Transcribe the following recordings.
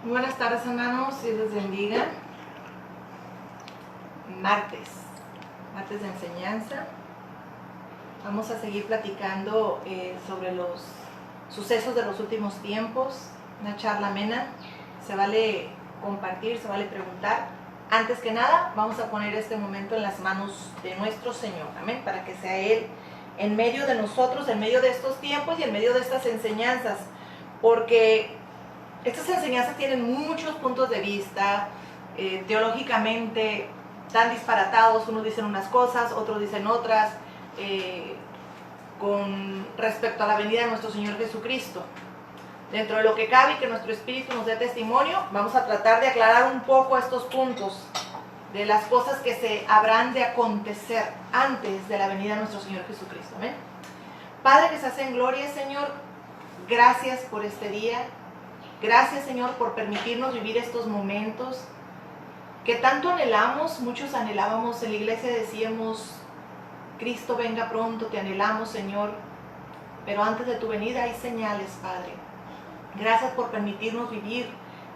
Muy buenas tardes, hermanos, Dios les bendiga. Martes de enseñanza. Vamos a seguir platicando sobre los sucesos de los últimos tiempos, una charla amena. Se vale compartir, se vale preguntar. Antes que nada, vamos a poner este momento en las manos de nuestro Señor, amén, para que sea Él en medio de nosotros, en medio de estos tiempos y en medio de estas enseñanzas, porque estas enseñanzas tienen muchos puntos de vista, teológicamente tan disparatados, unos dicen unas cosas, otros dicen otras, con respecto a la venida de nuestro Señor Jesucristo. Dentro de lo que cabe y que nuestro espíritu nos dé testimonio, vamos a tratar de aclarar un poco estos puntos de las cosas que se habrán de acontecer antes de la venida de nuestro Señor Jesucristo. ¿Amén? Padre que estás en gloria, Señor, gracias por este día. Gracias, Señor, por permitirnos vivir estos momentos que tanto anhelamos. Muchos anhelábamos, en la iglesia decíamos, Cristo venga pronto, te anhelamos, Señor. Pero antes de tu venida hay señales, Padre. Gracias por permitirnos vivir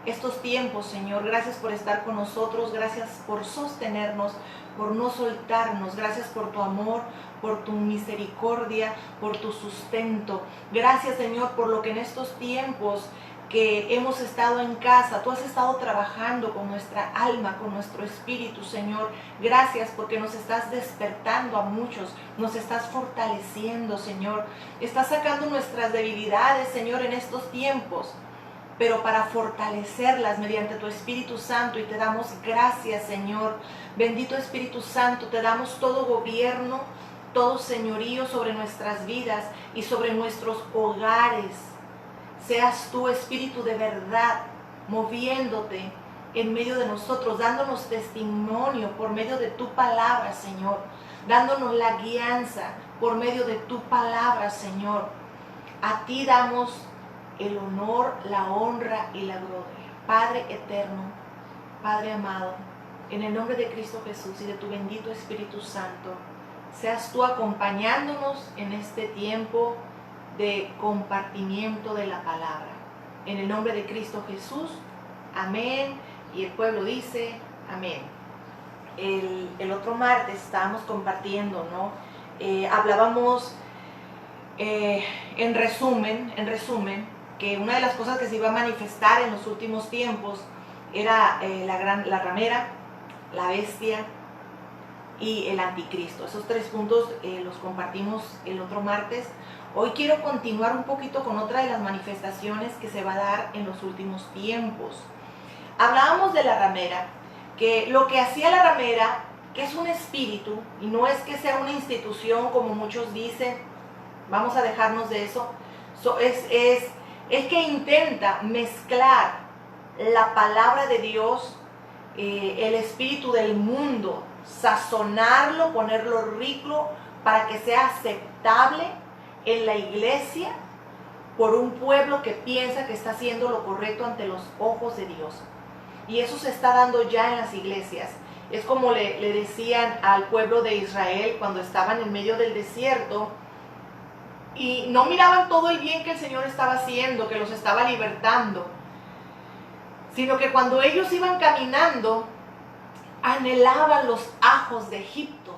estos tiempos, Señor. Gracias por estar con nosotros. Gracias por sostenernos, por no soltarnos. Gracias por tu amor, por tu misericordia, por tu sustento. Gracias, Señor, por lo que en estos tiempos que hemos estado en casa, tú has estado trabajando con nuestra alma, con nuestro espíritu, Señor. Gracias porque nos estás despertando a muchos, nos estás fortaleciendo, Señor. Estás sacando nuestras debilidades, Señor, en estos tiempos, pero para fortalecerlas mediante tu Espíritu Santo, y te damos gracias, Señor. Bendito Espíritu Santo, te damos todo gobierno, todo señorío sobre nuestras vidas y sobre nuestros hogares. Seas tú, Espíritu de verdad, moviéndote en medio de nosotros, dándonos testimonio por medio de tu palabra, Señor, dándonos la guianza por medio de tu palabra, Señor. A ti damos el honor, la honra y la gloria. Padre eterno, Padre amado, en el nombre de Cristo Jesús y de tu bendito Espíritu Santo, seas tú acompañándonos en este tiempo de compartimiento de la palabra. En el nombre de Cristo Jesús, amén. Y el pueblo dice, amén. El otro martes estábamos compartiendo, ¿no? Hablábamos en resumen, que una de las cosas que se iba a manifestar en los últimos tiempos era la ramera, la bestia y el anticristo. Esos tres puntos los compartimos el otro martes. Hoy quiero continuar un poquito con otra de las manifestaciones que se va a dar en los últimos tiempos. Hablábamos de la ramera, que lo que hacía la ramera, que es un espíritu, y no es que sea una institución como muchos dicen, vamos a dejarnos de eso, es que intenta mezclar la palabra de Dios, el espíritu del mundo, sazonarlo, ponerlo rico para que sea aceptable en la iglesia por un pueblo que piensa que está haciendo lo correcto ante los ojos de Dios. Y eso se está dando ya en las iglesias. Es como le decían al pueblo de Israel cuando estaban en medio del desierto y no miraban todo el bien que el Señor estaba haciendo, que los estaba libertando, sino que cuando ellos iban caminando, anhelaban los ajos de Egipto,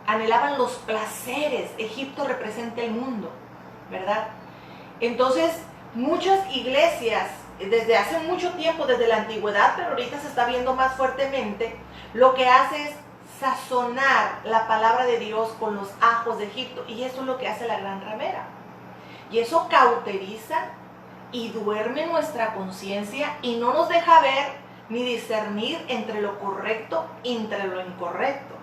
anhelaban los placeres. Egipto representa el mundo, ¿verdad? Entonces, muchas iglesias, desde hace mucho tiempo, desde la antigüedad, pero ahorita se está viendo más fuertemente, lo que hace es sazonar la palabra de Dios con los ajos de Egipto. Y eso es lo que hace la gran ramera. Y eso cauteriza y duerme nuestra conciencia y no nos deja ver ni discernir entre lo correcto y entre lo incorrecto.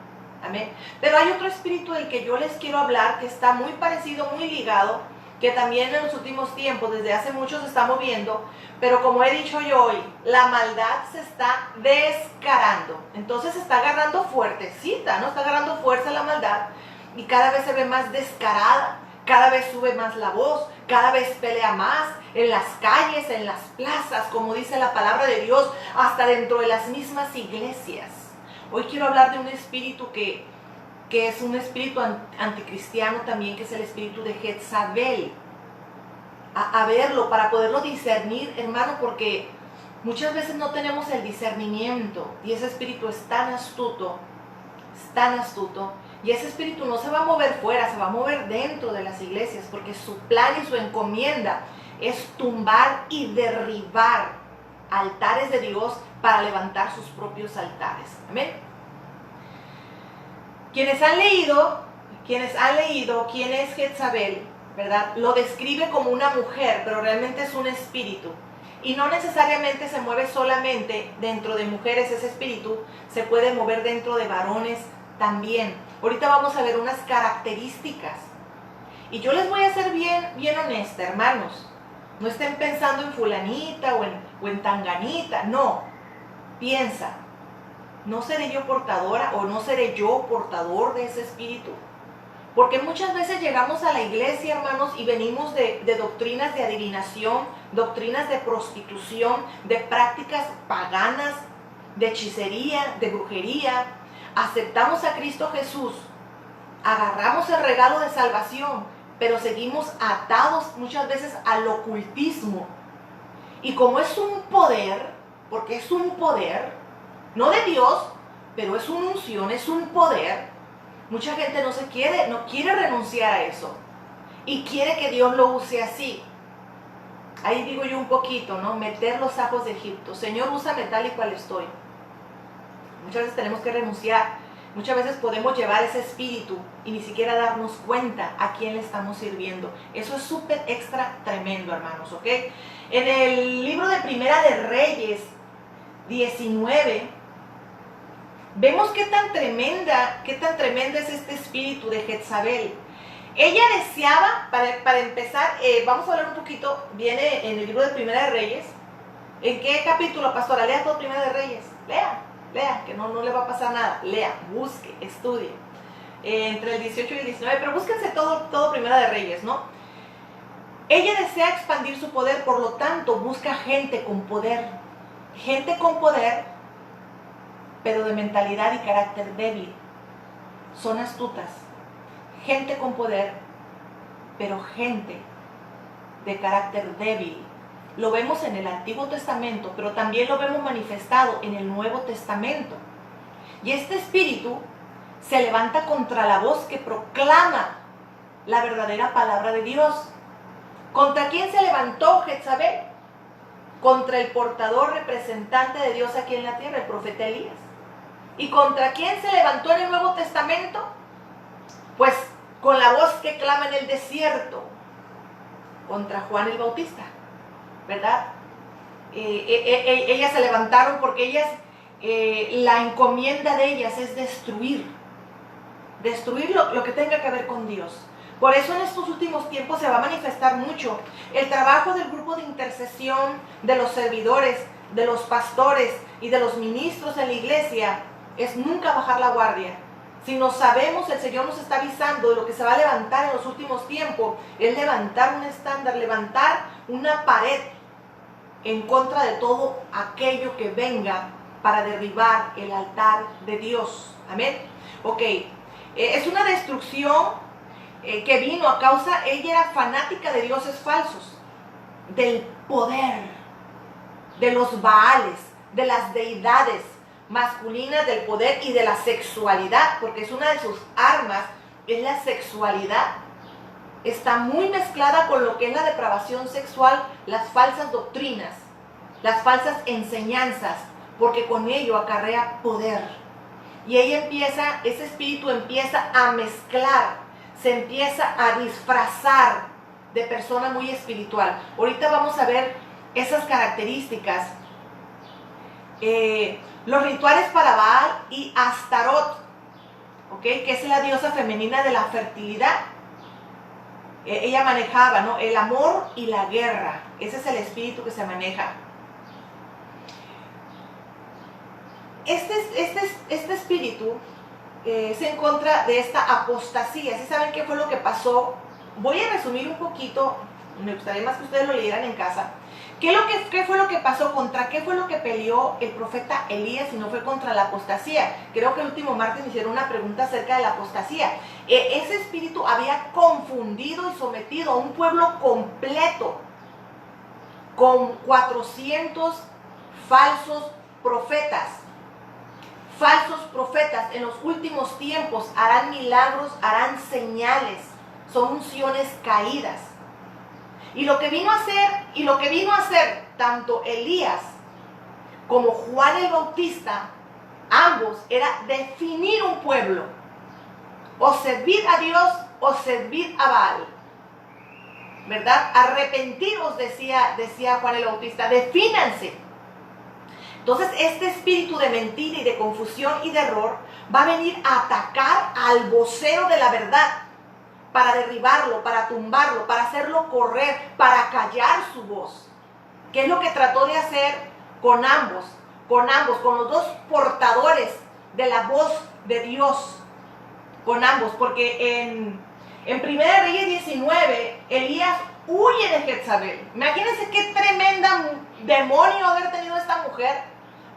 Amén. Pero hay otro espíritu del que yo les quiero hablar, que está muy parecido, muy ligado, que también en los últimos tiempos, desde hace mucho se está moviendo, pero como he dicho yo hoy, la maldad se está descarando. Entonces se está agarrando fuertecita, ¿no? Está agarrando fuerza la maldad y cada vez se ve más descarada, cada vez sube más la voz, cada vez pelea más en las calles, en las plazas, como dice la palabra de Dios, hasta dentro de las mismas iglesias. Hoy quiero hablar de un espíritu que es un espíritu anticristiano también, que es el espíritu de Jezabel. A verlo, para poderlo discernir, hermano, porque muchas veces no tenemos el discernimiento y ese espíritu es tan astuto, y ese espíritu no se va a mover fuera, se va a mover dentro de las iglesias, porque su plan y su encomienda es tumbar y derribar altares de Dios para levantar sus propios altares. Amén. Quienes han leído quién es Jezabel, ¿verdad? Lo describe como una mujer, pero realmente es un espíritu. Y no necesariamente se mueve solamente dentro de mujeres ese espíritu, se puede mover dentro de varones también. Ahorita vamos a ver unas características. Y yo les voy a ser bien honesta, hermanos. No estén pensando en fulanita o en tanganita, no. Piensa, ¿no seré yo portadora o no seré yo portador de ese espíritu? Porque muchas veces llegamos a la iglesia, hermanos, y venimos de doctrinas de adivinación, doctrinas de prostitución, de prácticas paganas, de hechicería, de brujería. Aceptamos a Cristo Jesús, agarramos el regalo de salvación, pero seguimos atados muchas veces al ocultismo. Y como es un poder, porque es un poder, no de Dios, pero es una unción, es un poder, mucha gente no quiere renunciar a eso y quiere que Dios lo use así. Ahí digo yo un poquito, ¿no? Meter los ajos de Egipto. Señor, úsame tal y cual estoy. Muchas veces tenemos que renunciar. Muchas veces podemos llevar ese espíritu y ni siquiera darnos cuenta a quién le estamos sirviendo. Eso es súper extra tremendo, hermanos, ¿ok? En el libro de Primera de Reyes 19, vemos qué tan tremenda es este espíritu de Jezabel. Ella deseaba, para empezar, vamos a hablar un poquito, viene en el libro de Primera de Reyes. ¿En qué capítulo, pastora? Lea todo Primera de Reyes. Lea, que no le va a pasar nada. Lea, busque, estudie. Entre el 18 y el 19, pero búsquense todo Primera de Reyes, ¿no? Ella desea expandir su poder, por lo tanto, busca gente con poder. Gente con poder, pero de mentalidad y carácter débil. Son astutas. Gente con poder, pero gente de carácter débil. Lo vemos en el Antiguo Testamento, pero también lo vemos manifestado en el Nuevo Testamento. Y este espíritu se levanta contra la voz que proclama la verdadera palabra de Dios. ¿Contra quién se levantó Jezabel? Contra el portador representante de Dios aquí en la tierra, el profeta Elías. ¿Y contra quién se levantó en el Nuevo Testamento? Pues con la voz que clama en el desierto, contra Juan el Bautista, ¿verdad? Ellas se levantaron porque ellas, la encomienda de ellas es destruir lo que tenga que ver con Dios. Por eso en estos últimos tiempos se va a manifestar mucho el trabajo del grupo de intercesión, de los servidores, de los pastores y de los ministros en la iglesia, es nunca bajar la guardia. Si no sabemos, el Señor nos está avisando de lo que se va a levantar en los últimos tiempos, es levantar un estándar, levantar una pared en contra de todo aquello que venga para derribar el altar de Dios. Amén. Ok, es una destrucción que vino a causa, ella era fanática de dioses falsos, del poder, de los baales, de las deidades masculinas, del poder y de la sexualidad, porque es una de sus armas, es la sexualidad. Está muy mezclada con lo que es la depravación sexual, las falsas doctrinas, las falsas enseñanzas, porque con ello acarrea poder. Y ese espíritu empieza a mezclar, se empieza a disfrazar de persona muy espiritual. Ahorita vamos a ver esas características. Los rituales para Baal y Astarot, ¿ok? Que es la diosa femenina de la fertilidad. Ella manejaba, ¿no?, el amor y la guerra. Ese es el espíritu que se maneja. Este espíritu es en contra de esta apostasía. ¿Sí saben qué fue lo que pasó? Voy a resumir un poquito, me gustaría más que ustedes lo leyeran en casa. ¿Qué fue lo que pasó? ¿Contra qué fue lo que peleó el profeta Elías si no fue contra la apostasía? Creo que el último martes me hicieron una pregunta acerca de la apostasía. Ese espíritu había confundido y sometido a un pueblo completo con 400 falsos profetas. Falsos profetas en los últimos tiempos harán milagros, harán señales. Son unciones caídas. Y lo que vino a hacer tanto Elías como Juan el Bautista, ambos, era definir un pueblo. O servir a Dios o servir a Baal. ¿Verdad? Arrepentiros, decía Juan el Bautista, defínanse. Entonces este espíritu de mentira y de confusión y de error va a venir a atacar al vocero de la verdad, para derribarlo, para tumbarlo, para hacerlo correr, para callar su voz. ¿Qué es lo que trató de hacer con ambos, con los dos portadores de la voz de Dios? Con ambos, porque en 1 Reyes 19, Elías huye de Jezabel. Imagínense qué tremenda demonio haber tenido esta mujer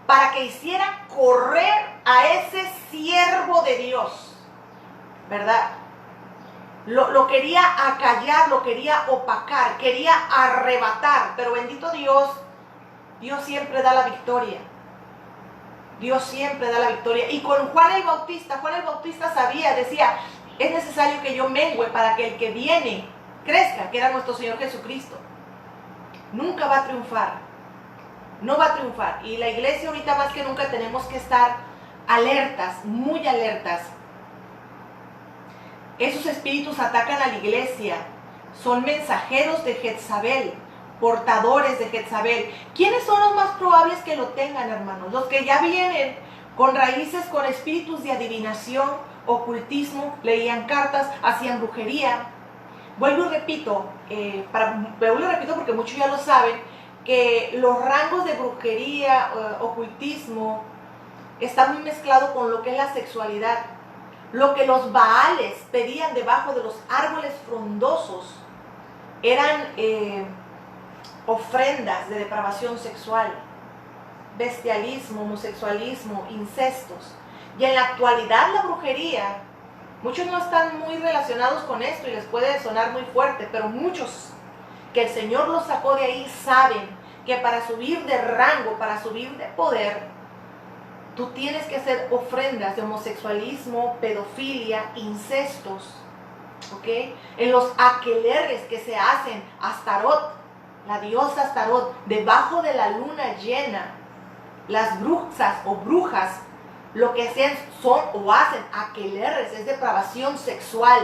para que hiciera correr a ese siervo de Dios, ¿verdad? Lo quería acallar, lo quería opacar, quería arrebatar, pero bendito Dios, Dios siempre da la victoria. Dios siempre da la victoria. Y con Juan el Bautista sabía, decía, es necesario que yo mengüe para que el que viene crezca, que era nuestro Señor Jesucristo. Nunca va a triunfar, no va a triunfar. Y la iglesia ahorita más que nunca tenemos que estar alertas, muy alertas. Esos espíritus atacan a la iglesia, son mensajeros de Jezabel, portadores de Jezabel. ¿Quiénes son los más probables que lo tengan, hermanos? Los que ya vienen con raíces, con espíritus de adivinación, ocultismo, leían cartas, hacían brujería. Vuelvo y repito porque muchos ya lo saben, que los rangos de brujería, ocultismo, están muy mezclados con lo que es la sexualidad. Lo que los baales pedían debajo de los árboles frondosos eran ofrendas de depravación sexual, bestialismo, homosexualismo, incestos. Y en la actualidad la brujería, muchos no están muy relacionados con esto y les puede sonar muy fuerte, pero muchos que el Señor los sacó de ahí saben que para subir de rango, para subir de poder, tú tienes que hacer ofrendas de homosexualismo, pedofilia, incestos, ¿ok? En los aquelarres que se hacen, Astarot, la diosa Astarot, debajo de la luna llena, las brujas, lo que hacen son o hacen aquelarres, es depravación sexual,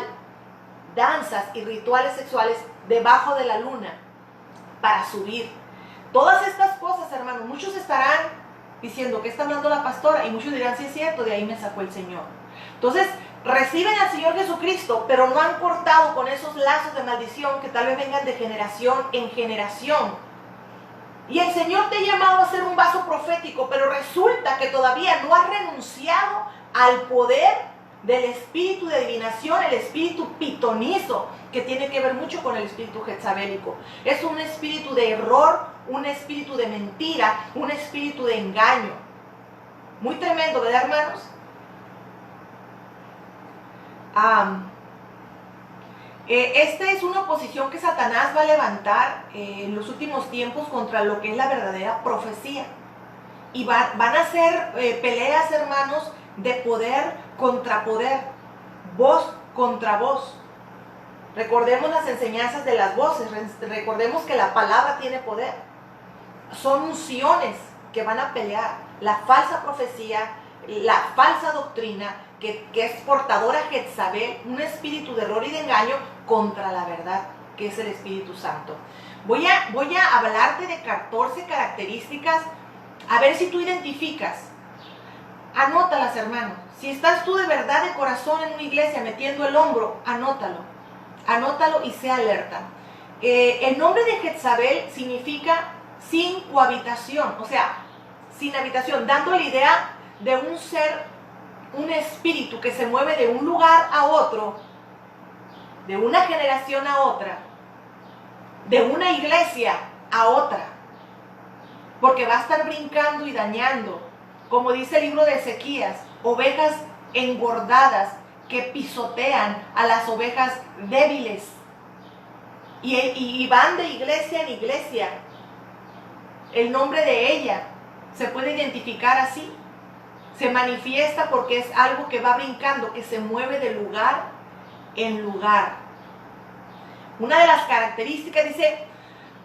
danzas y rituales sexuales debajo de la luna para subir. Todas estas cosas, hermanos, muchos estarán diciendo que está hablando la pastora y muchos dirán, sí es cierto, de ahí me sacó el Señor. Entonces, reciben al Señor Jesucristo, pero no han cortado con esos lazos de maldición que tal vez vengan de generación en generación. Y el Señor te ha llamado a ser un vaso profético, pero resulta que todavía no has renunciado al poder del espíritu de adivinación, el espíritu pitonizo, que tiene que ver mucho con el espíritu jezabélico. Es un espíritu de error, un espíritu de mentira, un espíritu de engaño. Muy tremendo, ¿verdad, hermanos? Esta es una oposición que Satanás va a levantar en los últimos tiempos contra lo que es la verdadera profecía. Y van a ser peleas, hermanos, de poder contra poder, voz contra voz. Recordemos las enseñanzas de las voces, recordemos que la palabra tiene poder. Son unciones que van a pelear la falsa profecía, la falsa doctrina, que es portadora Jezabel, un espíritu de error y de engaño contra la verdad, que es el Espíritu Santo. Voy a hablarte de 14 características, a ver si tú identificas. Anótalas, hermano. Si estás tú de verdad de corazón en una iglesia metiendo el hombro, anótalo y sea alerta. El nombre de Jezabel significa sin cohabitación, o sea, sin habitación, dando la idea de un ser, un espíritu que se mueve de un lugar a otro, de una generación a otra, de una iglesia a otra, porque va a estar brincando y dañando, como dice el libro de Ezequías, ovejas engordadas que pisotean a las ovejas débiles y van de iglesia en iglesia. El nombre de ella se puede identificar así. Se manifiesta porque es algo que va brincando, que se mueve de lugar en lugar. Una de las características dice,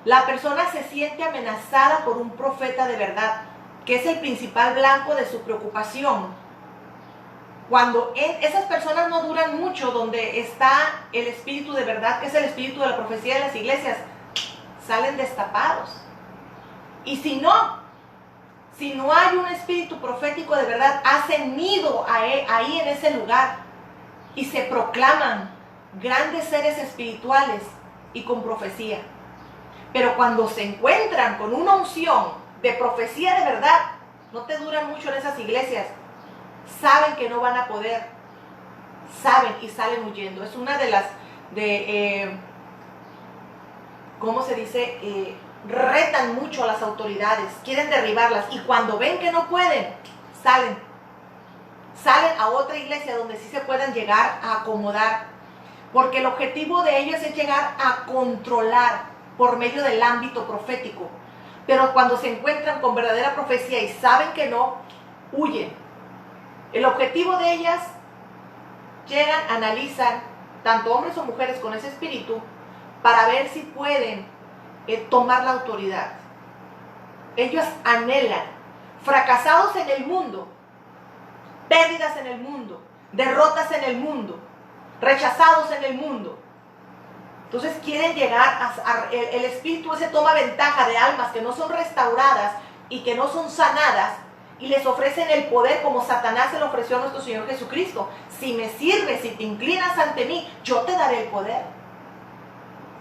la persona se siente amenazada por un profeta de verdad, que es el principal blanco de su preocupación. Cuando esas personas no duran mucho, donde está el espíritu de verdad, que es el espíritu de la profecía de las iglesias, salen destapados. Y si no hay un espíritu profético de verdad, hacen nido ahí en ese lugar y se proclaman grandes seres espirituales y con profecía. Pero cuando se encuentran con una unción de profecía de verdad, no te duran mucho en esas iglesias. Saben que no van a poder, saben y salen huyendo. Es una de las, ¿cómo se dice? Retan mucho a las autoridades, quieren derribarlas, y cuando ven que no pueden, salen a otra iglesia donde sí se puedan llegar a acomodar, porque el objetivo de ellos es llegar a controlar por medio del ámbito profético. Pero cuando se encuentran con verdadera profecía y saben que no, huyen. El objetivo de ellas, llegan, analizan, tanto hombres o mujeres con ese espíritu, para ver si pueden tomar la autoridad. Ellos anhelan, fracasados en el mundo, pérdidas en el mundo, derrotas en el mundo, rechazados en el mundo. Entonces quieren llegar el espíritu ese toma ventaja de almas que no son restauradas y que no son sanadas, y les ofrecen el poder como Satanás se lo ofreció a nuestro Señor Jesucristo. Si me sirves, si te inclinas ante mí, yo te daré el poder.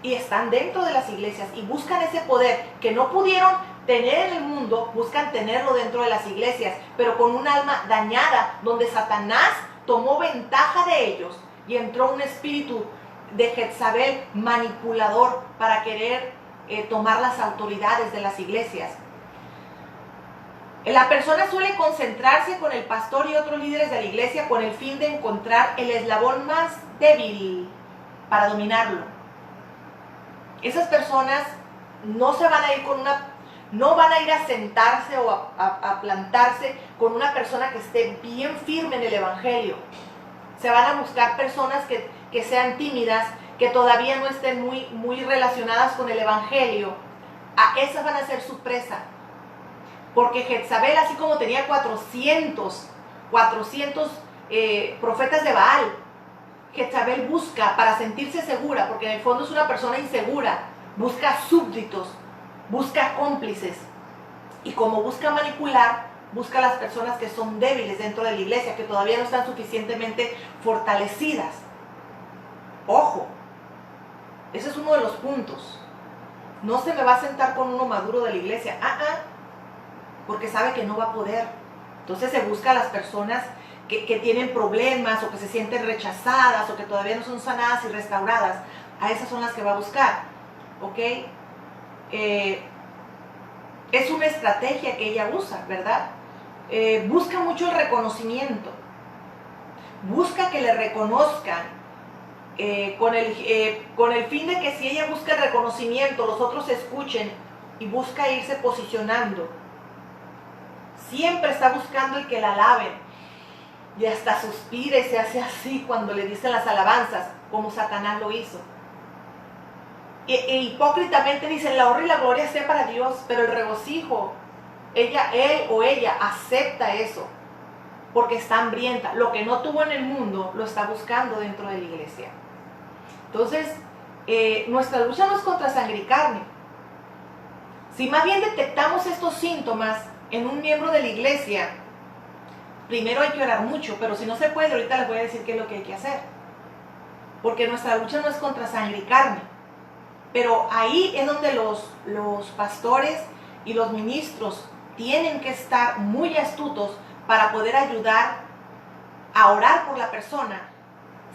Y están dentro de las iglesias y buscan ese poder que no pudieron tener en el mundo, buscan tenerlo dentro de las iglesias, pero con un alma dañada, donde Satanás tomó ventaja de ellos y entró un espíritu de Jezabel manipulador para querer tomar las autoridades de las iglesias. La persona suele concentrarse con el pastor y otros líderes de la iglesia con el fin de encontrar el eslabón más débil para dominarlo. Esas personas no se van a ir no van a ir a sentarse o a plantarse con una persona que esté bien firme en el evangelio. Se van a buscar personas que sean tímidas, que todavía no estén muy relacionadas con el evangelio. A esas van a ser su presa. Porque Jezabel, así como tenía 400 profetas de Baal, Jezabel busca, para sentirse segura, porque en el fondo es una persona insegura, busca súbditos, busca cómplices, y como busca manipular, busca a las personas que son débiles dentro de la iglesia, que todavía no están suficientemente fortalecidas. Ojo, ese es uno de los puntos. No se me va a sentar con uno maduro de la iglesia, porque sabe que no va a poder. Entonces se busca a las personas que tienen problemas, o que se sienten rechazadas, o que todavía no son sanadas y restauradas. A esas son las que va a buscar, ¿ok? Es una estrategia que ella usa, ¿verdad? Busca mucho el reconocimiento, busca que le reconozcan, con el fin de que si ella busca el reconocimiento, los otros escuchen, y busca irse posicionando. Siempre está buscando el que la alaben, y hasta suspira y se hace así cuando le dicen las alabanzas, como Satanás lo hizo. E hipócritamente dicen, la honra y la gloria sea para Dios, pero el regocijo, él o ella acepta eso, porque está hambrienta. Lo que no tuvo en el mundo, lo está buscando dentro de la iglesia. Entonces, nuestra lucha no es contra sangre y carne. Si más bien detectamos estos síntomas en un miembro de la iglesia, primero hay que orar mucho, pero si no se puede, ahorita les voy a decir qué es lo que hay que hacer. Porque nuestra lucha no es contra sangre y carne. Pero ahí es donde los pastores y los ministros tienen que estar muy astutos para poder ayudar a orar por la persona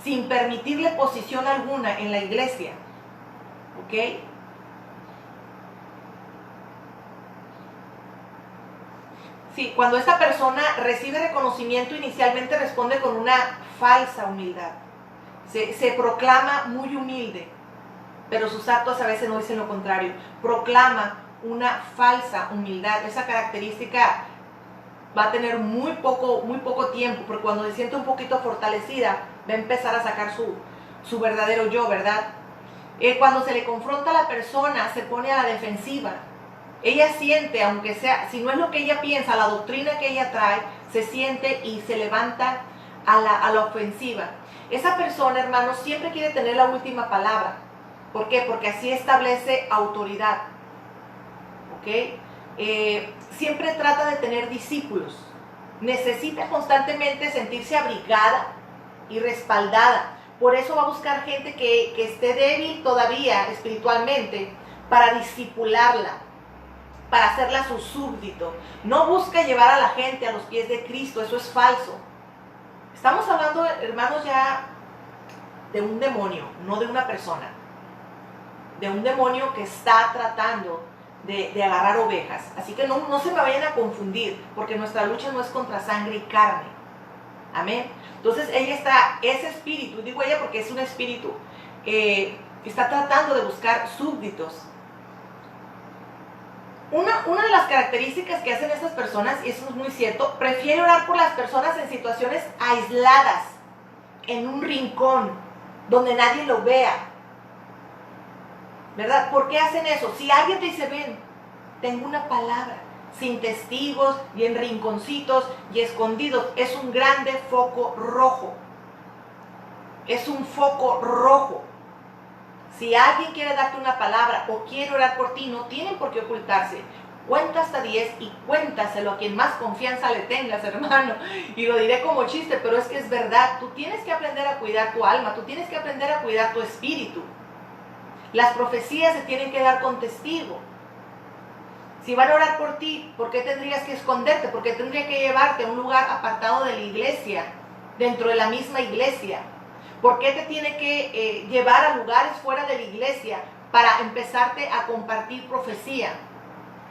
sin permitirle posición alguna en la iglesia. ¿Ok? Sí, cuando esta persona recibe reconocimiento, inicialmente responde con una falsa humildad. Se proclama muy humilde, pero sus actos a veces no dicen lo contrario. Proclama una falsa humildad. Esa característica va a tener muy poco tiempo, porque cuando se siente un poquito fortalecida, va a empezar a sacar su verdadero yo, ¿verdad? Cuando se le confronta a la persona, se pone a la defensiva. Ella siente, aunque sea, si no es lo que ella piensa, la doctrina que ella trae, se siente y se levanta a la ofensiva. Esa persona, hermanos, siempre quiere tener la última palabra. ¿Por qué? Porque así establece autoridad. ¿Ok? Siempre trata de tener discípulos. Necesita constantemente sentirse abrigada y respaldada. Por eso va a buscar gente que esté débil todavía espiritualmente para discipularla, para hacerla su súbdito. No busca llevar a la gente a los pies de Cristo, eso es falso. Estamos hablando, hermanos, ya de un demonio, no de una persona. De un demonio que está tratando de agarrar ovejas. Así que no se me vayan a confundir, porque nuestra lucha no es contra sangre y carne. Amén. Entonces ese espíritu, digo ella porque es un espíritu, está tratando de buscar súbditos. Una de las características que hacen estas personas, y eso es muy cierto, prefiere orar por las personas en situaciones aisladas, en un rincón, donde nadie lo vea. ¿Verdad? ¿Por qué hacen eso? Si alguien te dice, ven, tengo una palabra, sin testigos y en rinconcitos y escondidos, es un grande foco rojo. Es un foco rojo. Si alguien quiere darte una palabra o quiere orar por ti, no tienen por qué ocultarse. Cuenta hasta 10 y cuéntaselo a quien más confianza le tengas, hermano. Y lo diré como chiste, pero es que es verdad. Tú tienes que aprender a cuidar tu alma, tú tienes que aprender a cuidar tu espíritu. Las profecías se tienen que dar con testigo. Si van a orar por ti, ¿por qué tendrías que esconderte? ¿Por qué tendría que llevarte a un lugar apartado de la iglesia, dentro de la misma iglesia? ¿Por qué te tiene que llevar a lugares fuera de la iglesia para empezarte a compartir profecía?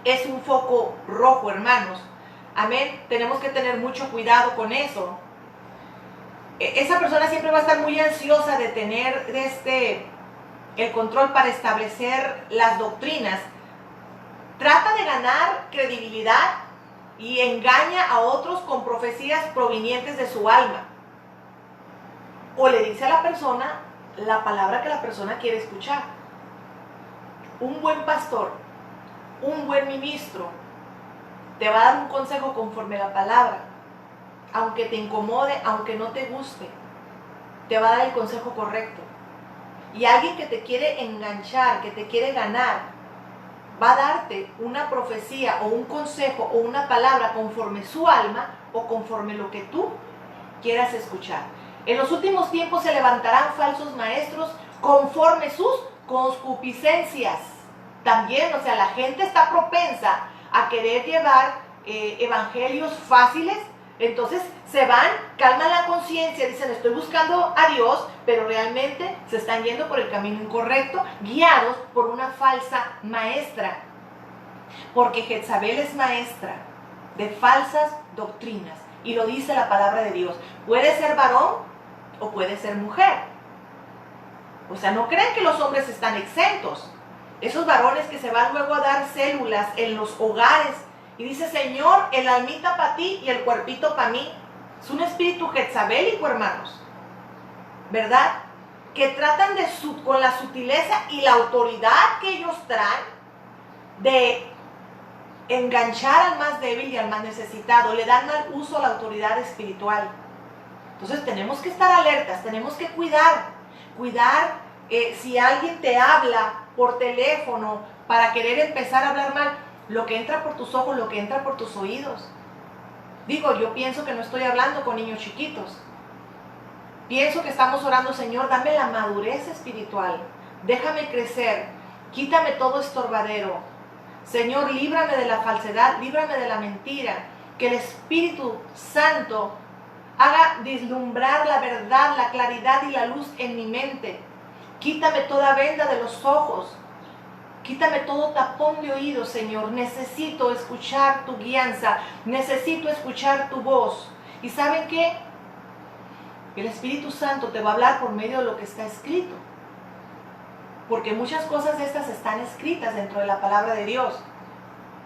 Es un foco rojo, hermanos. Amén. Tenemos que tener mucho cuidado con eso. Esa persona siempre va a estar muy ansiosa de tener el control para establecer las doctrinas. Trata de ganar credibilidad y engaña a otros con profecías provenientes de su alma. O le dice a la persona la palabra que la persona quiere escuchar. Un buen pastor, un buen ministro, te va a dar un consejo conforme a la palabra. Aunque te incomode, aunque no te guste, te va a dar el consejo correcto. Y alguien que te quiere enganchar, que te quiere ganar, va a darte una profecía o un consejo o una palabra conforme su alma o conforme lo que tú quieras escuchar. En los últimos tiempos se levantarán falsos maestros conforme sus concupiscencias. También, o sea, la gente está propensa a querer llevar evangelios fáciles. Entonces se van, calman la conciencia, dicen estoy buscando a Dios, pero realmente se están yendo por el camino incorrecto, guiados por una falsa maestra. Porque Jezabel es maestra de falsas doctrinas. Y lo dice la palabra de Dios. Puede ser varón o puede ser mujer. O sea, no creen que los hombres están exentos. Esos varones que se van luego a dar células en los hogares y dice, Señor, el almita para ti y el cuerpito para mí. Es un espíritu jezabélico, hermanos. ¿Verdad? Que tratan con la sutileza y la autoridad que ellos traen de enganchar al más débil y al más necesitado. Le dan mal uso a la autoridad espiritual. Entonces tenemos que estar alertas, tenemos que cuidar si alguien te habla por teléfono para querer empezar a hablar mal, lo que entra por tus ojos, lo que entra por tus oídos. Digo, yo pienso que no estoy hablando con niños chiquitos. Pienso que estamos orando, Señor, dame la madurez espiritual, déjame crecer, quítame todo estorbadero. Señor, líbrame de la falsedad, líbrame de la mentira, que el Espíritu Santo haga vislumbrar la verdad, la claridad y la luz en mi mente. Quítame toda venda de los ojos, quítame todo tapón de oídos, Señor. Necesito escuchar tu guianza, necesito escuchar tu voz. ¿Y saben qué? El Espíritu Santo te va a hablar por medio de lo que está escrito. Porque muchas cosas de estas están escritas dentro de la palabra de Dios.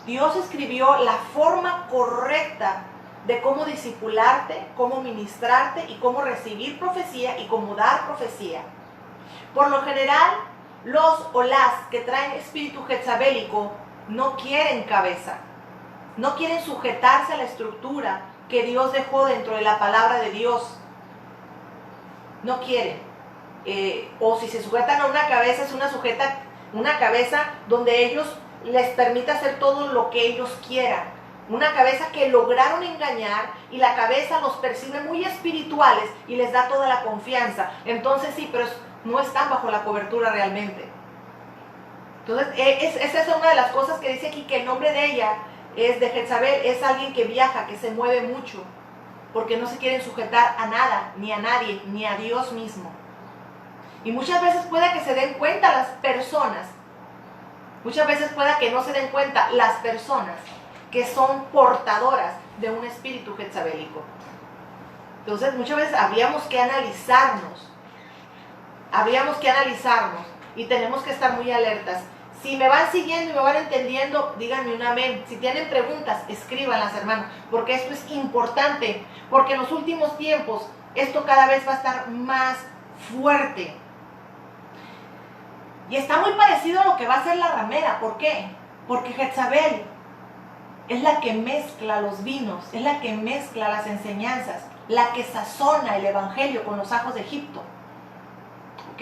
Dios escribió la forma correcta de cómo discipularte, cómo ministrarte y cómo recibir profecía y cómo dar profecía. Por lo general, los o las que traen espíritu jezabélico no quieren cabeza, no quieren sujetarse a la estructura que Dios dejó dentro de la palabra de Dios. No quieren. O si se sujetan a una cabeza, es una cabeza donde ellos les permite hacer todo lo que ellos quieran. Una cabeza que lograron engañar y la cabeza los percibe muy espirituales y les da toda la confianza. Entonces sí, pero no están bajo la cobertura realmente. Entonces, esa es una de las cosas que dice aquí, que el nombre de ella es de Jezabel, es alguien que viaja, que se mueve mucho, porque no se quieren sujetar a nada, ni a nadie, ni a Dios mismo. Y muchas veces puede que se den cuenta las personas, muchas veces puede que no se den cuenta las personas que son portadoras de un espíritu jezabélico. Entonces, muchas veces habríamos que analizarnos y tenemos que estar muy alertas. Si me van siguiendo y me van entendiendo, díganme un amén. Si tienen preguntas, escríbanlas, hermanos, porque esto es importante, porque en los últimos tiempos esto cada vez va a estar más fuerte. Y está muy parecido a lo que va a hacer la ramera. ¿Por qué? Porque Jezabel es la que mezcla los vinos, es la que mezcla las enseñanzas, la que sazona el evangelio con los ajos de Egipto. ¿Ok?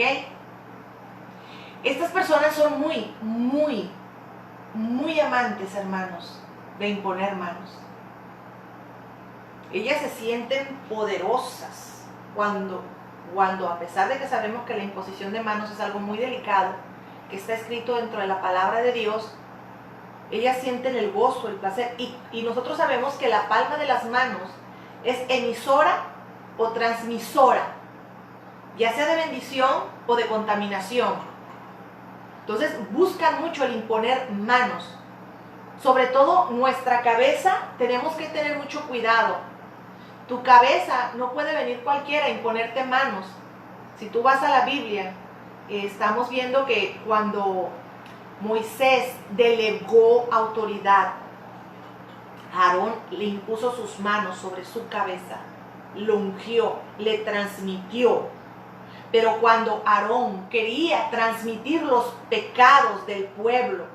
Estas personas son muy amantes, hermanos, de imponer manos. Ellas se sienten poderosas cuando a pesar de que sabemos que la imposición de manos es algo muy delicado, que está escrito dentro de la palabra de Dios, ellas sienten el gozo, el placer, y nosotros sabemos que la palma de las manos es emisora o transmisora, ya sea de bendición o de contaminación. Entonces buscan mucho el imponer manos. Sobre todo nuestra cabeza, tenemos que tener mucho cuidado. Tu cabeza no puede venir cualquiera a imponerte manos. Si tú vas a la Biblia, estamos viendo que cuando Moisés delegó autoridad, Aarón le impuso sus manos sobre su cabeza, lo ungió, le transmitió. Pero cuando Aarón quería transmitir los pecados del pueblo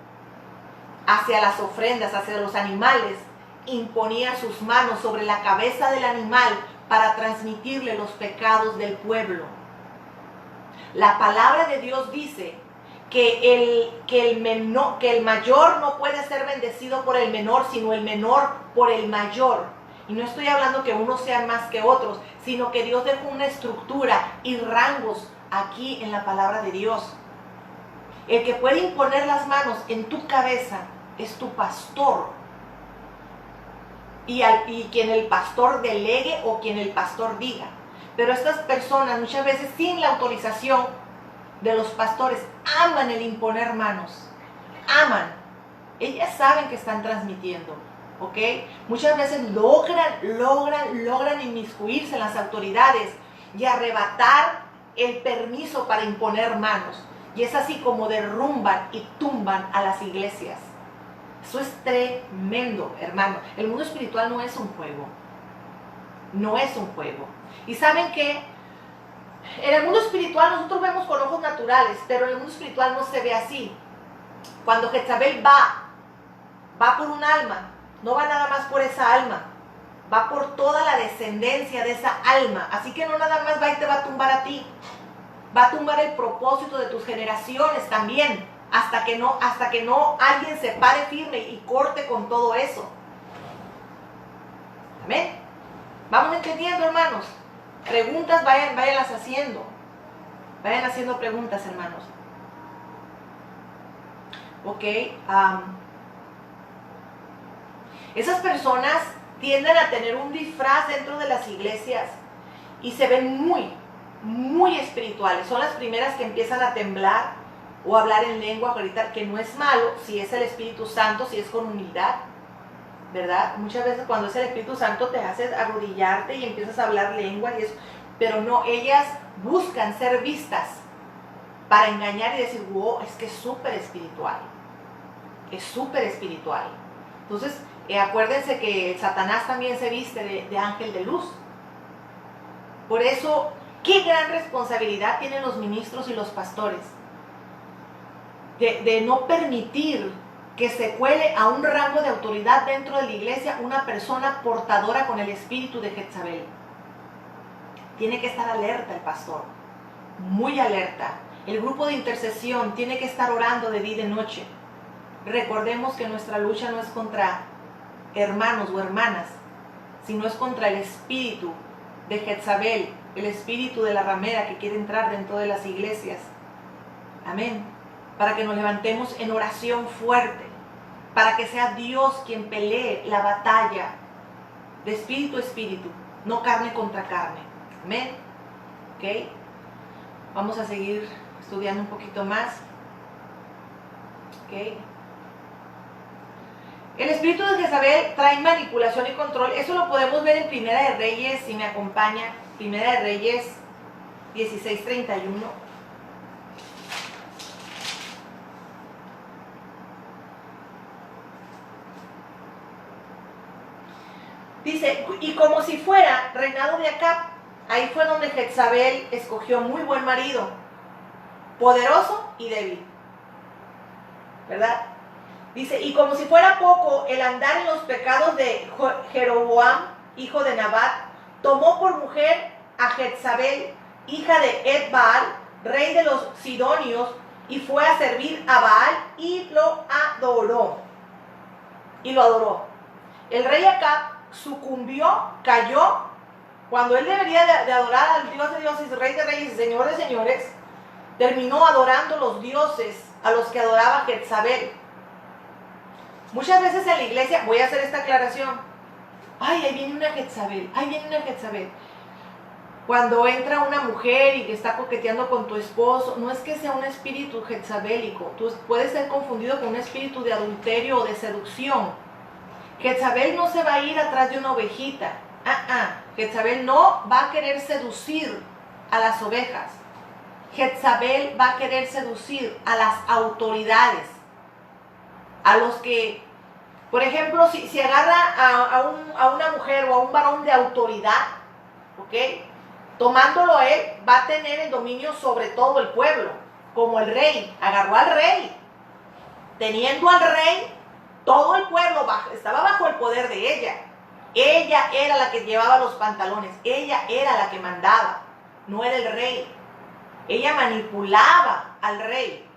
hacia las ofrendas, hacia los animales, imponía sus manos sobre la cabeza del animal para transmitirle los pecados del pueblo. La palabra de Dios dice que el mayor no puede ser bendecido por el menor, sino el menor por el mayor. Y no estoy hablando que unos sean más que otros, sino que Dios dejó una estructura y rangos aquí en la palabra de Dios. El que puede imponer las manos en tu cabeza es tu pastor. Y quien el pastor delegue o quien el pastor diga. Pero estas personas muchas veces sin la autorización de los pastores aman el imponer manos. Aman. Ellas saben que están transmitiendo. ¿Ok? Muchas veces logran inmiscuirse en las autoridades y arrebatar el permiso para imponer manos. Y es así como derrumban y tumban a las iglesias. Eso es tremendo, hermano. El mundo espiritual no es un juego. No es un juego. Y ¿saben qué? En el mundo espiritual nosotros vemos con ojos naturales, pero en el mundo espiritual no se ve así. Cuando Jezabel va por un alma, no va nada más por esa alma, va por toda la descendencia de esa alma. Así que no nada más va y te va a tumbar a ti, va a tumbar el propósito de tus generaciones también, hasta que no alguien se pare firme y corte con todo eso. Amén. Vamos entendiendo, hermanos. Preguntas, váyanlas haciendo. Vayan haciendo preguntas, hermanos. Ok. Esas personas tienden a tener un disfraz dentro de las iglesias y se ven muy espirituales. Son las primeras que empiezan a temblar o a hablar en lengua, a gritar, que no es malo si es el Espíritu Santo, si es con humildad, ¿verdad? Muchas veces cuando es el Espíritu Santo te haces arrodillarte y empiezas a hablar lengua y eso, pero no, ellas buscan ser vistas para engañar y decir, wow, es que es súper espiritual, es súper espiritual. Entonces, Acuérdense que Satanás también se viste de ángel de luz. Por eso, qué gran responsabilidad tienen los ministros y los pastores de no permitir que se cuele a un rango de autoridad dentro de la iglesia una persona portadora con el espíritu de Jezabel. Tiene que estar alerta el pastor, muy alerta. El grupo de intercesión tiene que estar orando de día y de noche. Recordemos que nuestra lucha no es contra hermanos o hermanas, sino es contra el espíritu de Jezabel, el espíritu de la ramera que quiere entrar dentro de las iglesias. Amén. Para que nos levantemos en oración fuerte, para que sea Dios quien pelee la batalla de espíritu a espíritu, no carne contra carne. Amén. ¿Ok? Vamos a seguir estudiando un poquito más. ¿Ok? El espíritu de Jezabel trae manipulación y control. Eso lo podemos ver en Primera de Reyes, si me acompaña. Primera de Reyes 16:31. Dice, y como si fuera reinado de Acab, ahí fue donde Jezabel escogió muy buen marido, poderoso y débil. ¿Verdad? Dice, y como si fuera poco el andar en los pecados de Jeroboam, hijo de Nabat, tomó por mujer a Jezabel, hija de Ed-Baal, rey de los Sidonios, y fue a servir a Baal y lo adoró. El rey Acab sucumbió, cayó, cuando él debería de adorar al Dios de dioses, rey de reyes, señor de señores, terminó adorando los dioses a los que adoraba Jezabel. Muchas veces en la iglesia, voy a hacer esta aclaración, ay, ahí viene una Jezabel, ahí viene una Jezabel. Cuando entra una mujer y que está coqueteando con tu esposo, no es que sea un espíritu jezabélico, tú puedes ser confundido con un espíritu de adulterio o de seducción. Jezabel no se va a ir atrás de una ovejita. Jezabel no va a querer seducir a las ovejas. Jezabel va a querer seducir a las autoridades. A los que, por ejemplo, si agarra a una mujer o a un varón de autoridad, ¿ok? Tomándolo a él, va a tener el dominio sobre todo el pueblo, como el rey. Agarró al rey. Teniendo al rey, todo el pueblo estaba bajo el poder de ella. Ella era la que llevaba los pantalones. Ella era la que mandaba. No era el rey. Ella manipulaba al rey.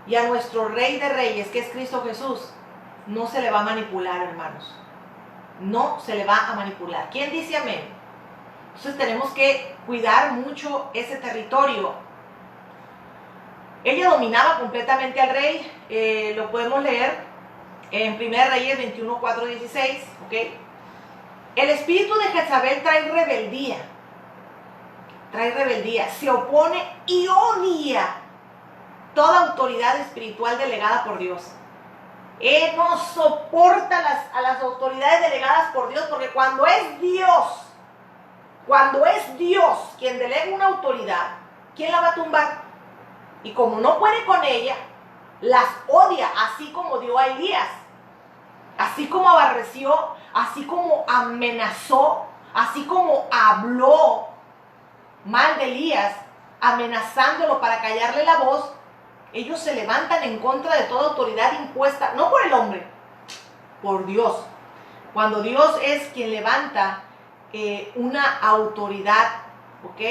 Y a nuestro Rey de Reyes, que es Cristo Jesús, no se le va a manipular, hermanos. No se le va a manipular. ¿Quién dice amén? Entonces tenemos que cuidar mucho ese territorio. Ella dominaba completamente al rey. Lo podemos leer en 1 Reyes 21, 4, 16. ¿Okay? El espíritu de Jezabel trae rebeldía. Se opone y odia toda autoridad espiritual delegada por Dios. Él no soporta a las autoridades delegadas por Dios, porque cuando es Dios quien delega una autoridad, ¿quién la va a tumbar? Y como no puede con ella, las odia, así como dio a Elías, así como aborreció, así como amenazó, así como habló mal de Elías, amenazándolo para callarle la voz. Ellos se levantan en contra de toda autoridad impuesta, no por el hombre, por Dios. Cuando Dios es quien levanta una autoridad, ¿ok?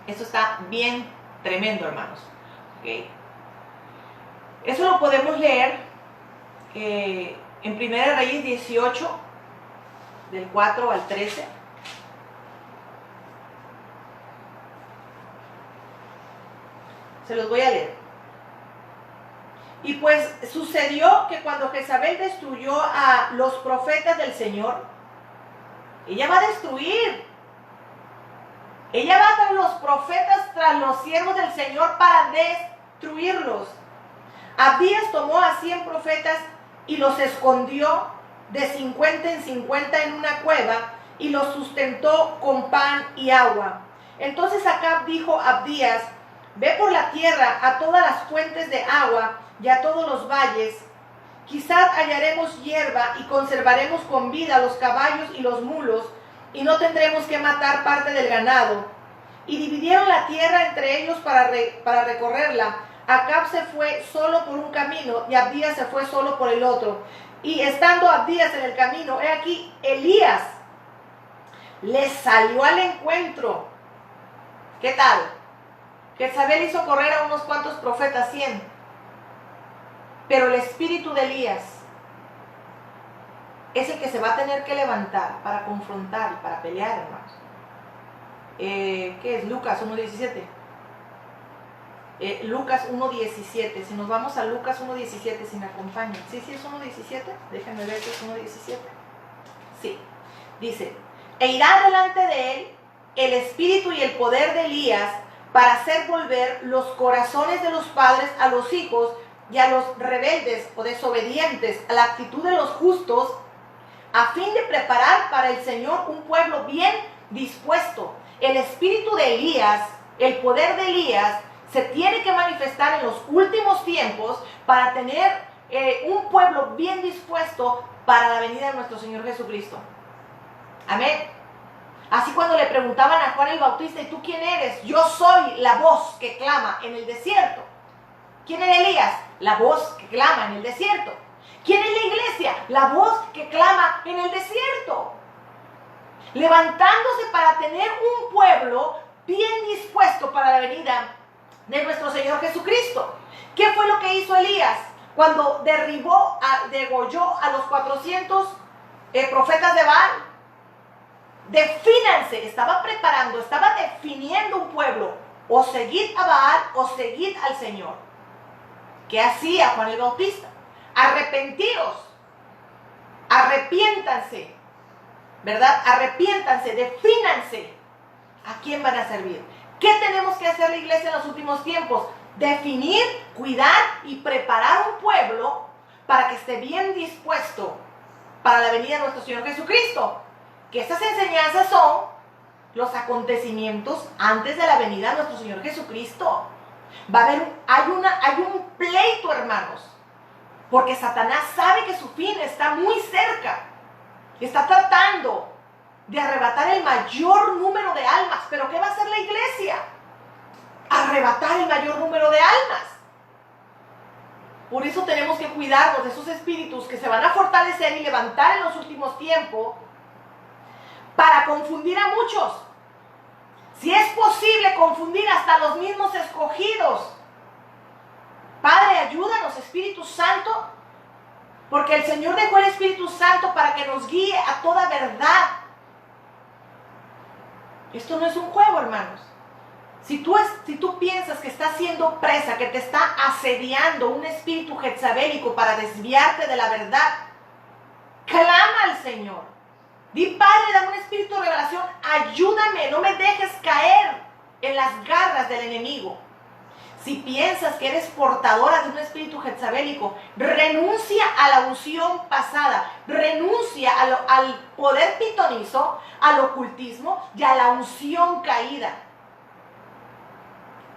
Eso está bien tremendo, hermanos. ¿Ok? Eso lo podemos leer en 1 Reyes 18, del 4 al 13. Se los voy a leer. Y pues sucedió que cuando Jezabel destruyó a los profetas del Señor, ella va a destruir. Ella va tras los profetas, tras los siervos del Señor para destruirlos. Abdías tomó a 100 profetas y los escondió de 50 en 50 en una cueva y los sustentó con pan y agua. Entonces Acab dijo a Abdías: ve por la tierra a todas las fuentes de agua y a todos los valles quizás hallaremos hierba y conservaremos con vida los caballos y los mulos, y no tendremos que matar parte del ganado. Y dividieron la tierra entre ellos para recorrerla. Acab se fue solo por un camino y Abdías se fue solo por el otro. Y estando Abdías en el camino, he aquí, Elías le salió al encuentro. ¿Qué tal? Jezabel hizo correr a unos cuantos profetas, 100. Pero el espíritu de Elías es el que se va a tener que levantar para confrontar y para pelear, hermanos. ¿Qué es? Lucas 1.17. Lucas 1.17. Si nos vamos a Lucas 1.17, si me acompañan. ¿Sí es 1.17? Déjenme ver si es 1.17. Sí. Dice, e irá delante de él el espíritu y el poder de Elías para hacer volver los corazones de los padres a los hijos y a los rebeldes o desobedientes a la actitud de los justos, a fin de preparar para el Señor un pueblo bien dispuesto. El espíritu de Elías, el poder de Elías, se tiene que manifestar en los últimos tiempos para tener un pueblo bien dispuesto para la venida de nuestro Señor Jesucristo. Amén. Así cuando le preguntaban a Juan el Bautista, ¿y tú quién eres? Yo soy la voz que clama en el desierto. ¿Quién era Elías? La voz que clama en el desierto. ¿Quién es la iglesia? La voz que clama en el desierto. Levantándose para tener un pueblo bien dispuesto para la venida de nuestro Señor Jesucristo. ¿Qué fue lo que hizo Elías cuando degolló a los 400 profetas de Baal? Defínanse, estaba preparando, estaba definiendo un pueblo. O seguid a Baal o seguid al Señor. ¿Qué hacía Juan el Bautista? Arrepentiros, arrepiéntanse, ¿verdad? Arrepiéntanse, defínanse a quién van a servir. ¿Qué tenemos que hacer la iglesia en los últimos tiempos? Definir, cuidar y preparar un pueblo para que esté bien dispuesto para la venida de nuestro Señor Jesucristo. Que estas enseñanzas son los acontecimientos antes de la venida de nuestro Señor Jesucristo. Hay un pleito, hermanos, porque Satanás sabe que su fin está muy cerca. Está tratando de arrebatar el mayor número de almas. ¿Pero qué va a hacer la iglesia? Arrebatar el mayor número de almas. Por eso tenemos que cuidarnos de esos espíritus que se van a fortalecer y levantar en los últimos tiempos para confundir a muchos. Si es posible confundir hasta los mismos escogidos. Padre, ayúdanos, Espíritu Santo, porque el Señor dejó el Espíritu Santo para que nos guíe a toda verdad. Esto no es un juego, hermanos. Si tú piensas que estás siendo presa, que te está asediando un espíritu jezabélico para desviarte de la verdad, clama al Señor. Di, Padre, dame un espíritu de revelación, ayúdame, no me dejes caer en las garras del enemigo. Si piensas que eres portadora de un espíritu jezabélico, renuncia a la unción pasada, renuncia al poder pitonizo, al ocultismo y a la unción caída.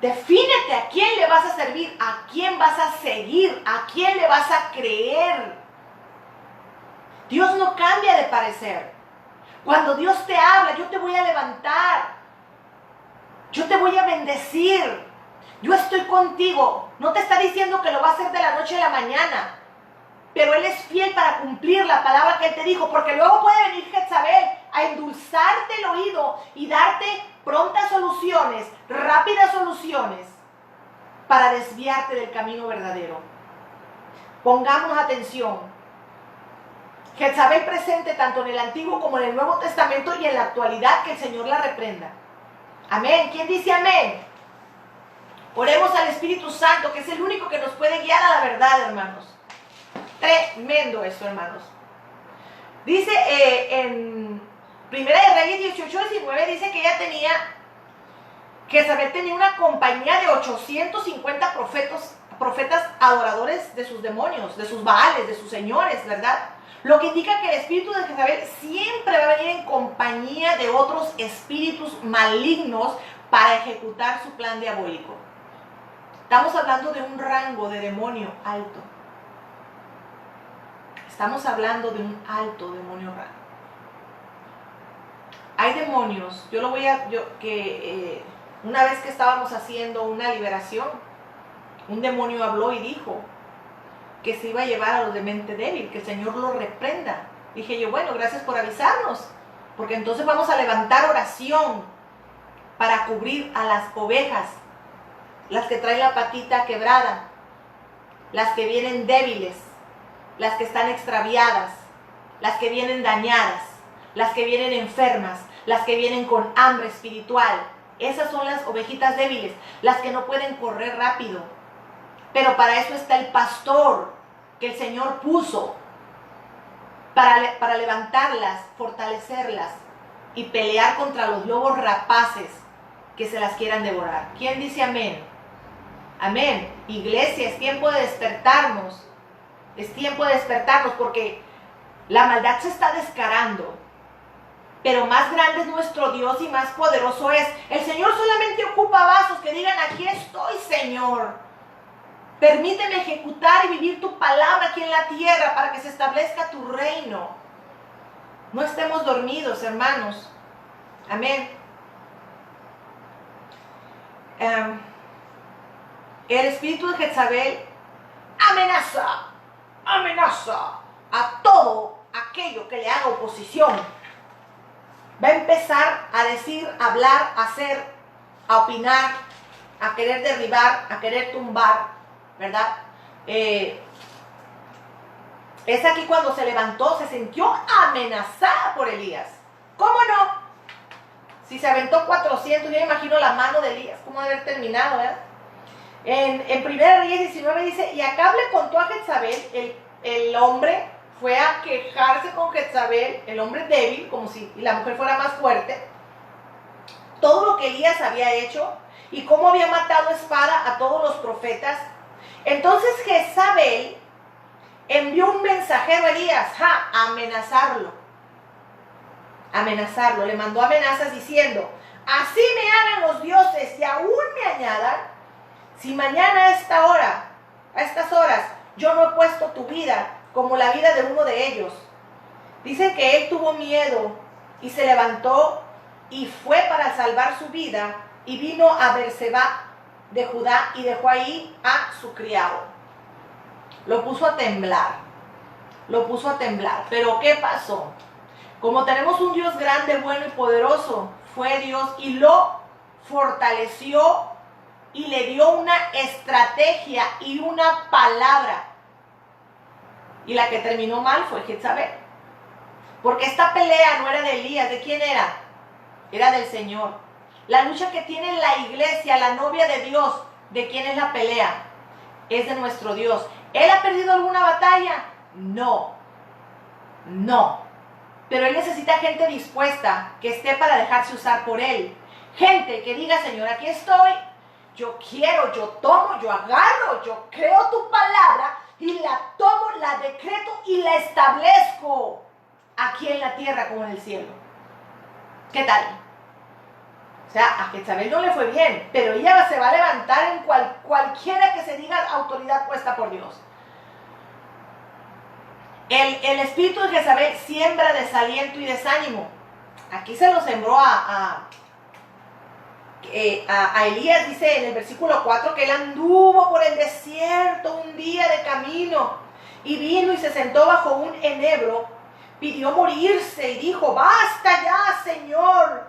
Defínete a quién le vas a servir, a quién vas a seguir, a quién le vas a creer. Dios no cambia de parecer. Cuando Dios te habla, yo te voy a levantar. Yo te voy a bendecir. Yo estoy contigo. No te está diciendo que lo va a hacer de la noche a la mañana. Pero Él es fiel para cumplir la palabra que Él te dijo. Porque luego puede venir Jezabel a endulzarte el oído y darte prontas soluciones, rápidas soluciones, para desviarte del camino verdadero. Pongamos atención. Jezabel presente tanto en el Antiguo como en el Nuevo Testamento y en la actualidad, que el Señor la reprenda. Amén. ¿Quién dice amén? Oremos al Espíritu Santo, que es el único que nos puede guiar a la verdad, hermanos. Tremendo esto, hermanos. Dice en Primera de Reyes 18:19, dice que Jezabel tenía una compañía de 850 profetas adoradores de sus demonios, de sus baales, de sus señores, ¿verdad? Lo que indica que el espíritu de Jezabel siempre va a venir en compañía de otros espíritus malignos para ejecutar su plan diabólico. Estamos hablando de un rango de demonio alto. Estamos hablando de un alto demonio raro. Hay demonios, una vez que estábamos haciendo una liberación, un demonio habló y dijo que se iba a llevar a los de mente débil, que el Señor lo reprenda. Dije yo, bueno, gracias por avisarnos, porque entonces vamos a levantar oración para cubrir a las ovejas, las que traen la patita quebrada, las que vienen débiles, las que están extraviadas, las que vienen dañadas, las que vienen enfermas, las que vienen con hambre espiritual. Esas son las ovejitas débiles, las que no pueden correr rápido. Pero para eso está el pastor que el Señor puso, para levantarlas, fortalecerlas y pelear contra los lobos rapaces que se las quieran devorar. ¿Quién dice amén? Amén. Iglesia, es tiempo de despertarnos. Es tiempo de despertarnos porque la maldad se está descarando. Pero más grande es nuestro Dios y más poderoso es. El Señor solamente ocupa vasos que digan, aquí estoy, Señor. Permíteme ejecutar y vivir tu palabra aquí en la tierra para que se establezca tu reino. No estemos dormidos, hermanos. Amén. El espíritu de Jezabel amenaza a todo aquello que le haga oposición. Va a empezar a decir, a hablar, a hacer, a opinar, a querer derribar, a querer tumbar, ¿verdad? Es aquí cuando se levantó, se sintió amenazada por Elías. ¿Cómo no? Si se aventó 400, yo imagino la mano de Elías, cómo debe haber terminado, ¿verdad? En 1 Reyes 19 dice, y Acab le contó a Jezabel, el hombre fue a quejarse con Jezabel, el hombre débil, como si la mujer fuera más fuerte, todo lo que Elías había hecho y cómo había matado a espada a todos los profetas. Entonces Jezabel envió un mensajero a Elías a amenazarlo, le mandó amenazas diciendo, así me hagan los dioses y aún me añadan, si mañana a estas horas, yo no he puesto tu vida como la vida de uno de ellos. Dice que él tuvo miedo y se levantó y fue para salvar su vida y vino a Berseba de Judá y dejó ahí a su criado. Lo puso a temblar. Pero ¿qué pasó? Como tenemos un Dios grande, bueno y poderoso, fue Dios y lo fortaleció y le dio una estrategia y una palabra. Y la que terminó mal fue Jezabel. Porque esta pelea no era de Elías, ¿de quién era? Era del Señor. La lucha que tiene la iglesia, la novia de Dios, ¿de quién es la pelea? Es de nuestro Dios. ¿Él ha perdido alguna batalla? No. Pero Él necesita gente dispuesta, que esté para dejarse usar por Él. Gente que diga, Señor, aquí estoy. Yo quiero, yo tomo, yo agarro, yo creo tu palabra y la tomo, la decreto y la establezco aquí en la tierra como en el cielo. ¿Qué tal? O sea, a Jezabel no le fue bien, pero ella se va a levantar en cualquiera que se diga autoridad puesta por Dios. El espíritu de Jezabel siembra desaliento y desánimo. Aquí se lo sembró a Elías, dice en el versículo 4 que él anduvo por el desierto un día de camino y vino y se sentó bajo un enebro, pidió morirse y dijo, basta ya, Señor,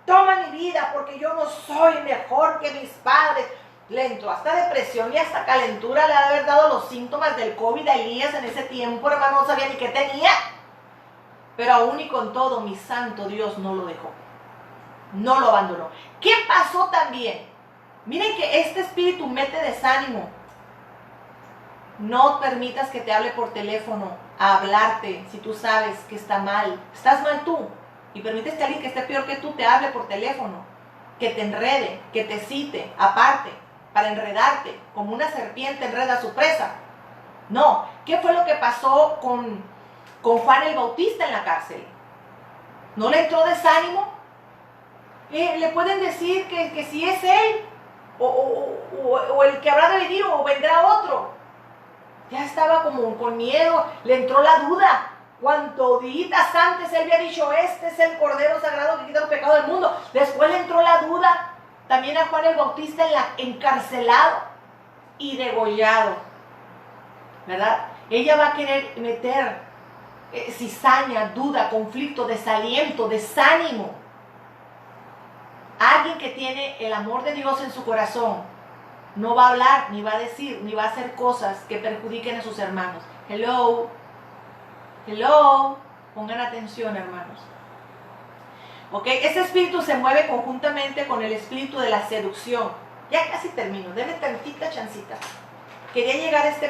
toma mi vida porque yo no soy mejor que mis padres. Le entró hasta depresión y hasta calentura, le ha de haber dado los síntomas del COVID a Elías en ese tiempo, hermano, no sabía ni qué tenía. Pero aún y con todo, mi santo Dios no lo dejó. No lo abandonó. ¿Qué pasó también? Miren que este espíritu mete desánimo. No permitas que te hable por teléfono a hablarte si tú sabes que está mal. Estás mal tú. Y permites que alguien que esté peor que tú te hable por teléfono. Que te enrede, que te cite aparte para enredarte. Como una serpiente enreda a su presa. No. ¿Qué fue lo que pasó con Juan el Bautista en la cárcel? ¿No le entró desánimo? Le pueden decir que si es él o el que habrá de venir o vendrá otro. Ya estaba como con miedo, le entró la duda. Cuanto días antes él había dicho, este es el Cordero Sagrado que quita el pecado del mundo. Después le entró la duda. También a Juan el Bautista encarcelado y degollado, ¿verdad? Ella va a querer meter cizaña, duda, conflicto, desaliento, desánimo. Alguien que tiene el amor de Dios en su corazón no va a hablar, ni va a decir, ni va a hacer cosas que perjudiquen a sus hermanos. Hello. Pongan atención, hermanos. ¿Ok? Ese espíritu se mueve conjuntamente con el espíritu de la seducción. Ya casi termino, denme tantita chancita. Quería llegar a este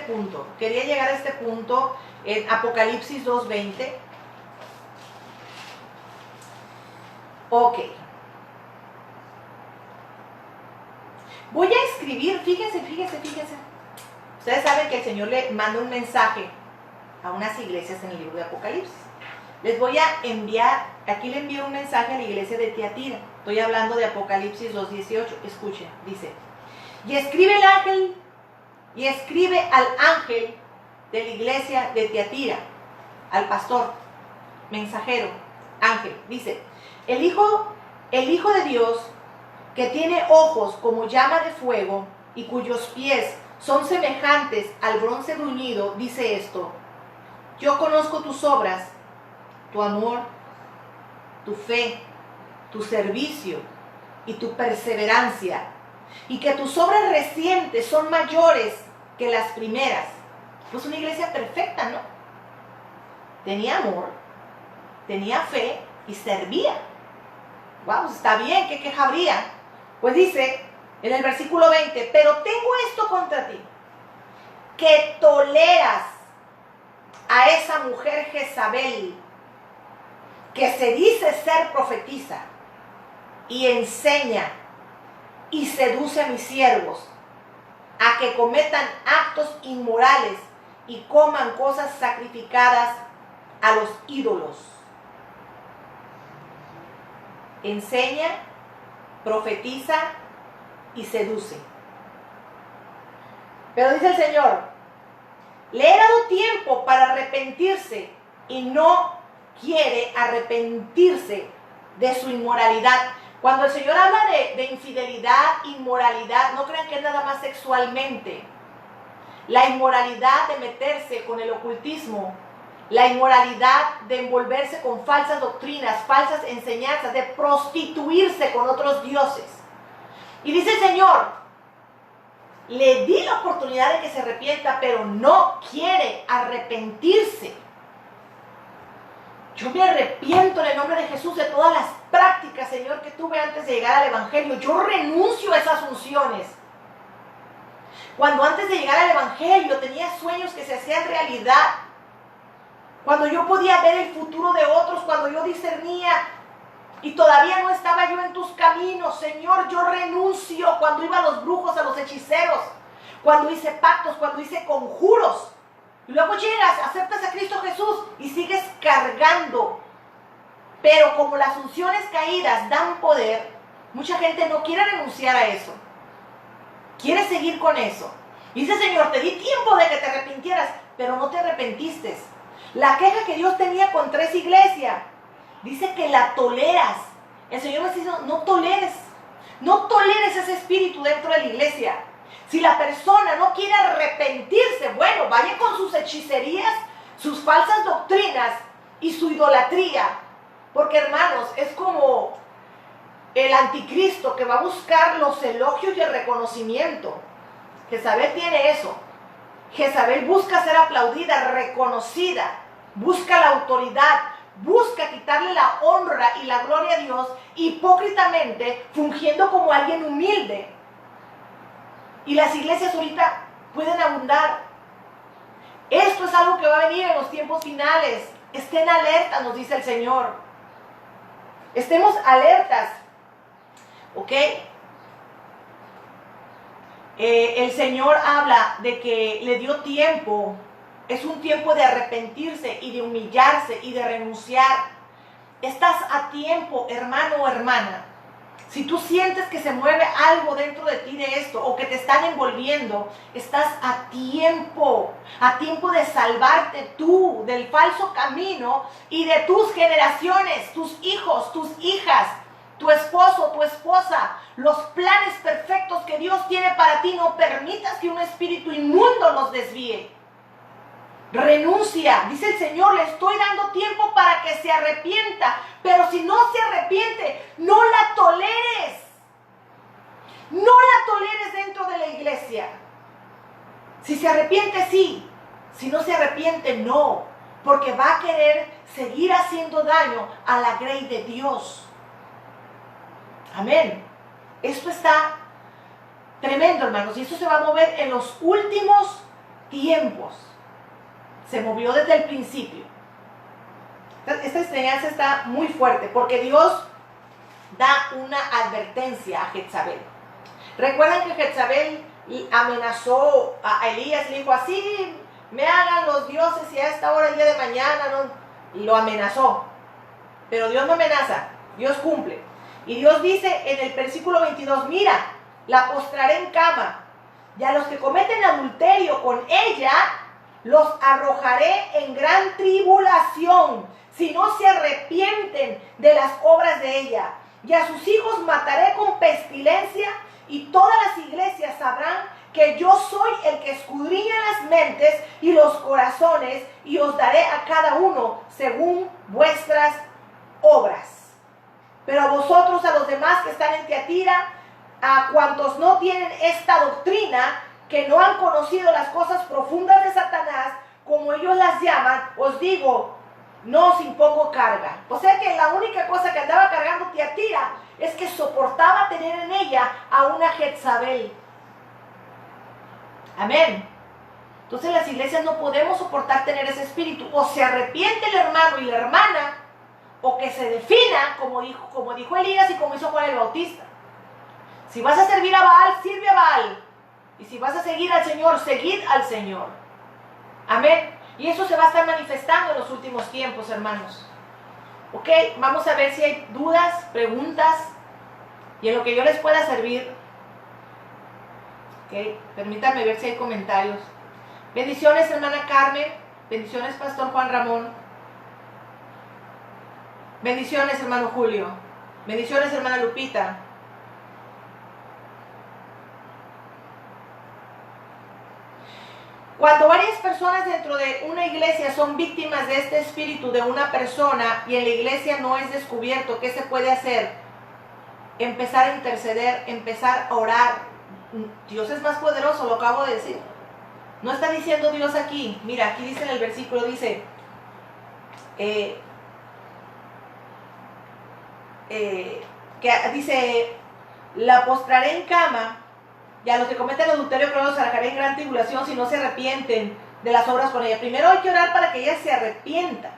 punto en Apocalipsis 2:20. Ok. Voy a escribir, fíjense. Ustedes saben que el Señor le manda un mensaje a unas iglesias en el libro de Apocalipsis. Les voy a enviar, aquí le envío un mensaje a la iglesia de Tiatira. Estoy hablando de Apocalipsis 2:18. Escuchen, dice: y escribe al ángel de la iglesia de Tiatira, al pastor, mensajero, ángel. Dice: el hijo de Dios, que tiene ojos como llama de fuego y cuyos pies son semejantes al bronce bruñido, dice esto: yo conozco tus obras, tu amor, tu fe, tu servicio y tu perseverancia, y que tus obras recientes son mayores que las primeras. Pues una iglesia perfecta, ¿no? Tenía amor, tenía fe y servía. Wow, está bien, ¿qué queja habría? Pues dice en el versículo 20: pero tengo esto contra ti, que toleras a esa mujer Jezabel, que se dice ser profetisa, y enseña y seduce a mis siervos a que cometan actos inmorales y coman cosas sacrificadas a los ídolos. Enseña, profetiza y seduce. Pero dice el Señor: le he dado tiempo para arrepentirse y no quiere arrepentirse de su inmoralidad. Cuando el Señor habla de infidelidad, inmoralidad, no crean que es nada más sexualmente. La inmoralidad de meterse con el ocultismo, la inmoralidad de envolverse con falsas doctrinas, falsas enseñanzas, de prostituirse con otros dioses. Y dice el Señor: le di la oportunidad de que se arrepienta, pero no quiere arrepentirse. Yo me arrepiento en el nombre de Jesús de todas las prácticas, Señor, que tuve antes de llegar al Evangelio. Yo renuncio a esas funciones. Cuando antes de llegar al Evangelio tenía sueños que se hacían realidad. Cuando yo podía ver el futuro de otros, cuando yo discernía y todavía no estaba yo en tus caminos, Señor, yo renuncio. Cuando iba a los brujos, a los hechiceros, cuando hice pactos, cuando hice conjuros. Y luego llegas, aceptas a Cristo Jesús y sigues cargando. Pero como las unciones caídas dan poder, mucha gente no quiere renunciar a eso. Quiere seguir con eso. Y dice: Señor, te di tiempo de que te arrepintieras, pero no te arrepentiste. La queja que Dios tenía contra esa iglesia, dice que la toleras. El Señor me dice: no toleres ese espíritu dentro de la iglesia. Si la persona no quiere arrepentirse, bueno, vaya con sus hechicerías, sus falsas doctrinas y su idolatría. Porque, hermanos, es como el anticristo que va a buscar los elogios y el reconocimiento. Jezabel tiene eso. Jezabel busca ser aplaudida, reconocida, busca la autoridad, busca quitarle la honra y la gloria a Dios, hipócritamente fungiendo como alguien humilde. Y las iglesias ahorita pueden abundar. Esto es algo que va a venir en los tiempos finales. Estén alertas, nos dice el Señor. Estemos alertas. ¿Ok? El Señor habla de que le dio tiempo. Es un tiempo de arrepentirse y de humillarse y de renunciar. Estás a tiempo, hermano o hermana, Si tú sientes que se mueve algo dentro de ti de esto o que te están envolviendo, estás a tiempo de salvarte tú del falso camino y de tus generaciones, tus hijos, tus hijas, tu esposo, tu esposa, los planes perfectos que Dios tiene para ti. No permitas que un espíritu inmundo los desvíe. Renuncia, dice el Señor, le estoy dando tiempo para que se arrepienta, pero si no se arrepiente, no la toleres. No la toleres dentro de la iglesia. Si se arrepiente, sí. Si no se arrepiente, no. Porque va a querer seguir haciendo daño a la grey de Dios. Amén. Esto está tremendo, hermanos, y esto se va a mover en los últimos tiempos. Se movió desde el principio. Esta enseñanza está muy fuerte porque Dios da una advertencia a Jezabel. Recuerdan que Jezabel amenazó a Elías y le dijo: así me hagan los dioses y a esta hora el día de mañana, ¿no? Lo amenazó. Pero Dios no amenaza, Dios cumple. Y Dios dice en el versículo 22: mira, la postraré en cama, y a los que cometen adulterio con ella los arrojaré en gran tribulación, si no se arrepienten de las obras de ella. Y a sus hijos mataré con pestilencia, y todas las iglesias sabrán que yo soy el que escudriña las mentes y los corazones, y os daré a cada uno según vuestras obras. Pero a vosotros, a los demás que están en Tiatira, a cuantos no tienen esta doctrina, que no han conocido las cosas profundas de Satanás, como ellos las llaman, os digo, no os impongo carga. O sea que la única cosa que andaba cargando Tiatira es que soportaba tener en ella a una Jezabel. Amén. Entonces las iglesias no podemos soportar tener ese espíritu. O se arrepiente el hermano y la hermana, o que se defina, como dijo Elías y como hizo Juan el Bautista. Si vas a servir a Baal, sirve a Baal. Y si vas a seguir al Señor, seguid al Señor. Amén. Y eso se va a estar manifestando en los últimos tiempos, hermanos. Ok, vamos a ver si hay dudas, preguntas, y en lo que yo les pueda servir. Ok, permítanme ver si hay comentarios. Bendiciones, hermana Carmen. Bendiciones, pastor Juan Ramón. Bendiciones, hermano Julio. Bendiciones, hermana Lupita. Cuando varias personas dentro de una iglesia son víctimas de este espíritu de una persona y en la iglesia no es descubierto, ¿qué se puede hacer? Empezar a interceder, empezar a orar. Dios es más poderoso, lo acabo de decir. No está diciendo Dios aquí. Mira, aquí dice en el versículo, dice, la postraré en cama, y a los que cometen adulterio creo los arrojaré en gran tribulación si no se arrepienten de las obras con ella. Primero hay que orar para que ella se arrepienta.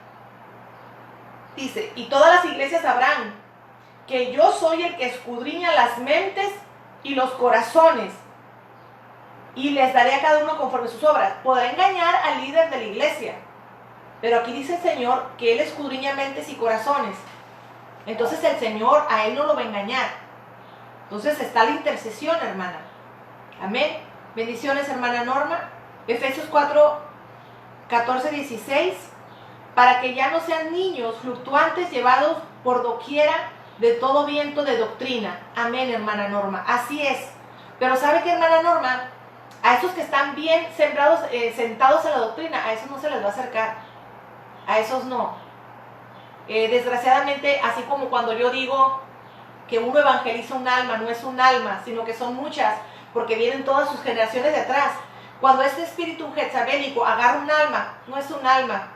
Dice, y todas las iglesias sabrán que yo soy el que escudriña las mentes y los corazones, y les daré a cada uno conforme sus obras. Podrá engañar al líder de la iglesia, pero aquí dice el Señor que Él escudriña mentes y corazones. Entonces el Señor a Él no lo va a engañar. Entonces está la intercesión, hermana. Amén. Bendiciones, hermana Norma. Efesios 4, 14, 16. Para que ya no sean niños fluctuantes llevados por doquiera de todo viento de doctrina. Amén, hermana Norma. Así es. Pero ¿sabe qué, hermana Norma? A esos que están bien sembrados, sentados en la doctrina, a esos no se les va a acercar. A esos no. Desgraciadamente, así como cuando yo digo que uno evangeliza un alma, no es un alma, sino que son muchas, porque vienen todas sus generaciones de atrás. Cuando este espíritu jezabélico agarra un alma, no es un alma,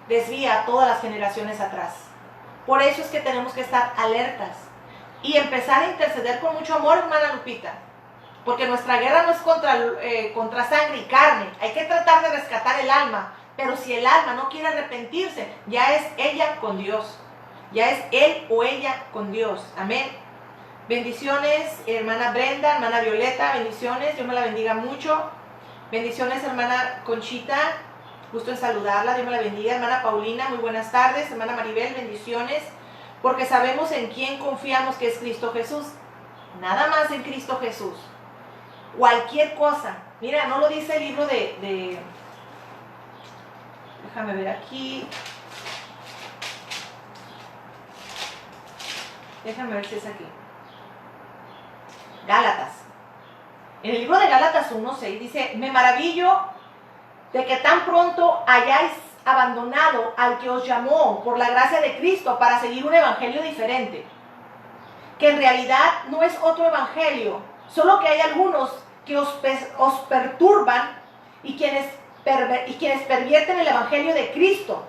desvía a todas las generaciones atrás. Por eso es que tenemos que estar alertas y empezar a interceder con mucho amor, hermana Lupita, porque nuestra guerra no es contra sangre y carne. Hay que tratar de rescatar el alma, pero si el alma no quiere arrepentirse, ya es ella con Dios, ya es él o ella con Dios. Amén. Bendiciones, hermana Brenda, hermana Violeta, bendiciones, Dios me la bendiga mucho. Bendiciones, hermana Conchita, gusto en saludarla, Dios me la bendiga. Hermana Paulina, muy buenas tardes. Hermana Maribel, bendiciones. porque sabemos en quién confiamos, que es Cristo Jesús. Nada más en Cristo Jesús. Cualquier cosa. Mira, no lo dice el libro déjame ver aquí. Déjame ver si es aquí. Gálatas. En el libro de Gálatas 1:6 dice: me maravillo de que tan pronto hayáis abandonado al que os llamó por la gracia de Cristo para seguir un evangelio diferente, que en realidad no es otro evangelio, solo que hay algunos que os perturban y quienes pervierten el evangelio de Cristo.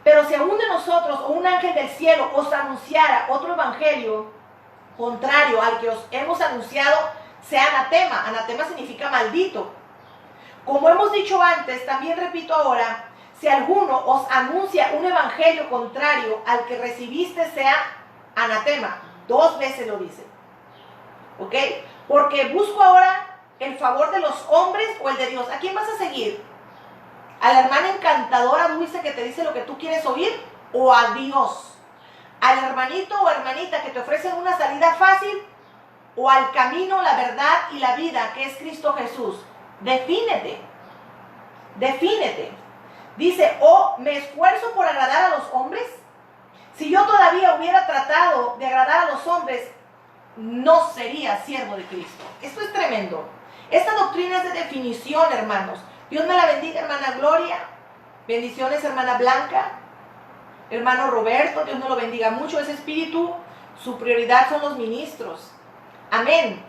Pero si aún de nosotros o un ángel del cielo os anunciara otro evangelio contrario al que os hemos anunciado, sea anatema. Anatema significa maldito. Como hemos dicho antes, también repito ahora: si alguno os anuncia un evangelio contrario al que recibiste, sea anatema. 2 veces lo dice. ¿Ok? Porque busco ahora el favor de los hombres o el de Dios. ¿A quién vas a seguir? ¿A la hermana encantadora dulce que te dice lo que tú quieres oír? ¿O a Dios? ¿Al hermanito o hermanita que te ofrecen una salida fácil? ¿O al camino, la verdad y la vida, que es Cristo Jesús? Defínete. Defínete. Dice: ¿o me esfuerzo por agradar a los hombres? Si yo todavía hubiera tratado de agradar a los hombres, no sería siervo de Cristo. Esto es tremendo. Esta doctrina es de definición, hermanos. Dios me la bendiga, hermana Gloria. Bendiciones, hermana Blanca. Hermano Roberto, Dios me lo bendiga mucho. Ese espíritu, su prioridad son los ministros. Amén.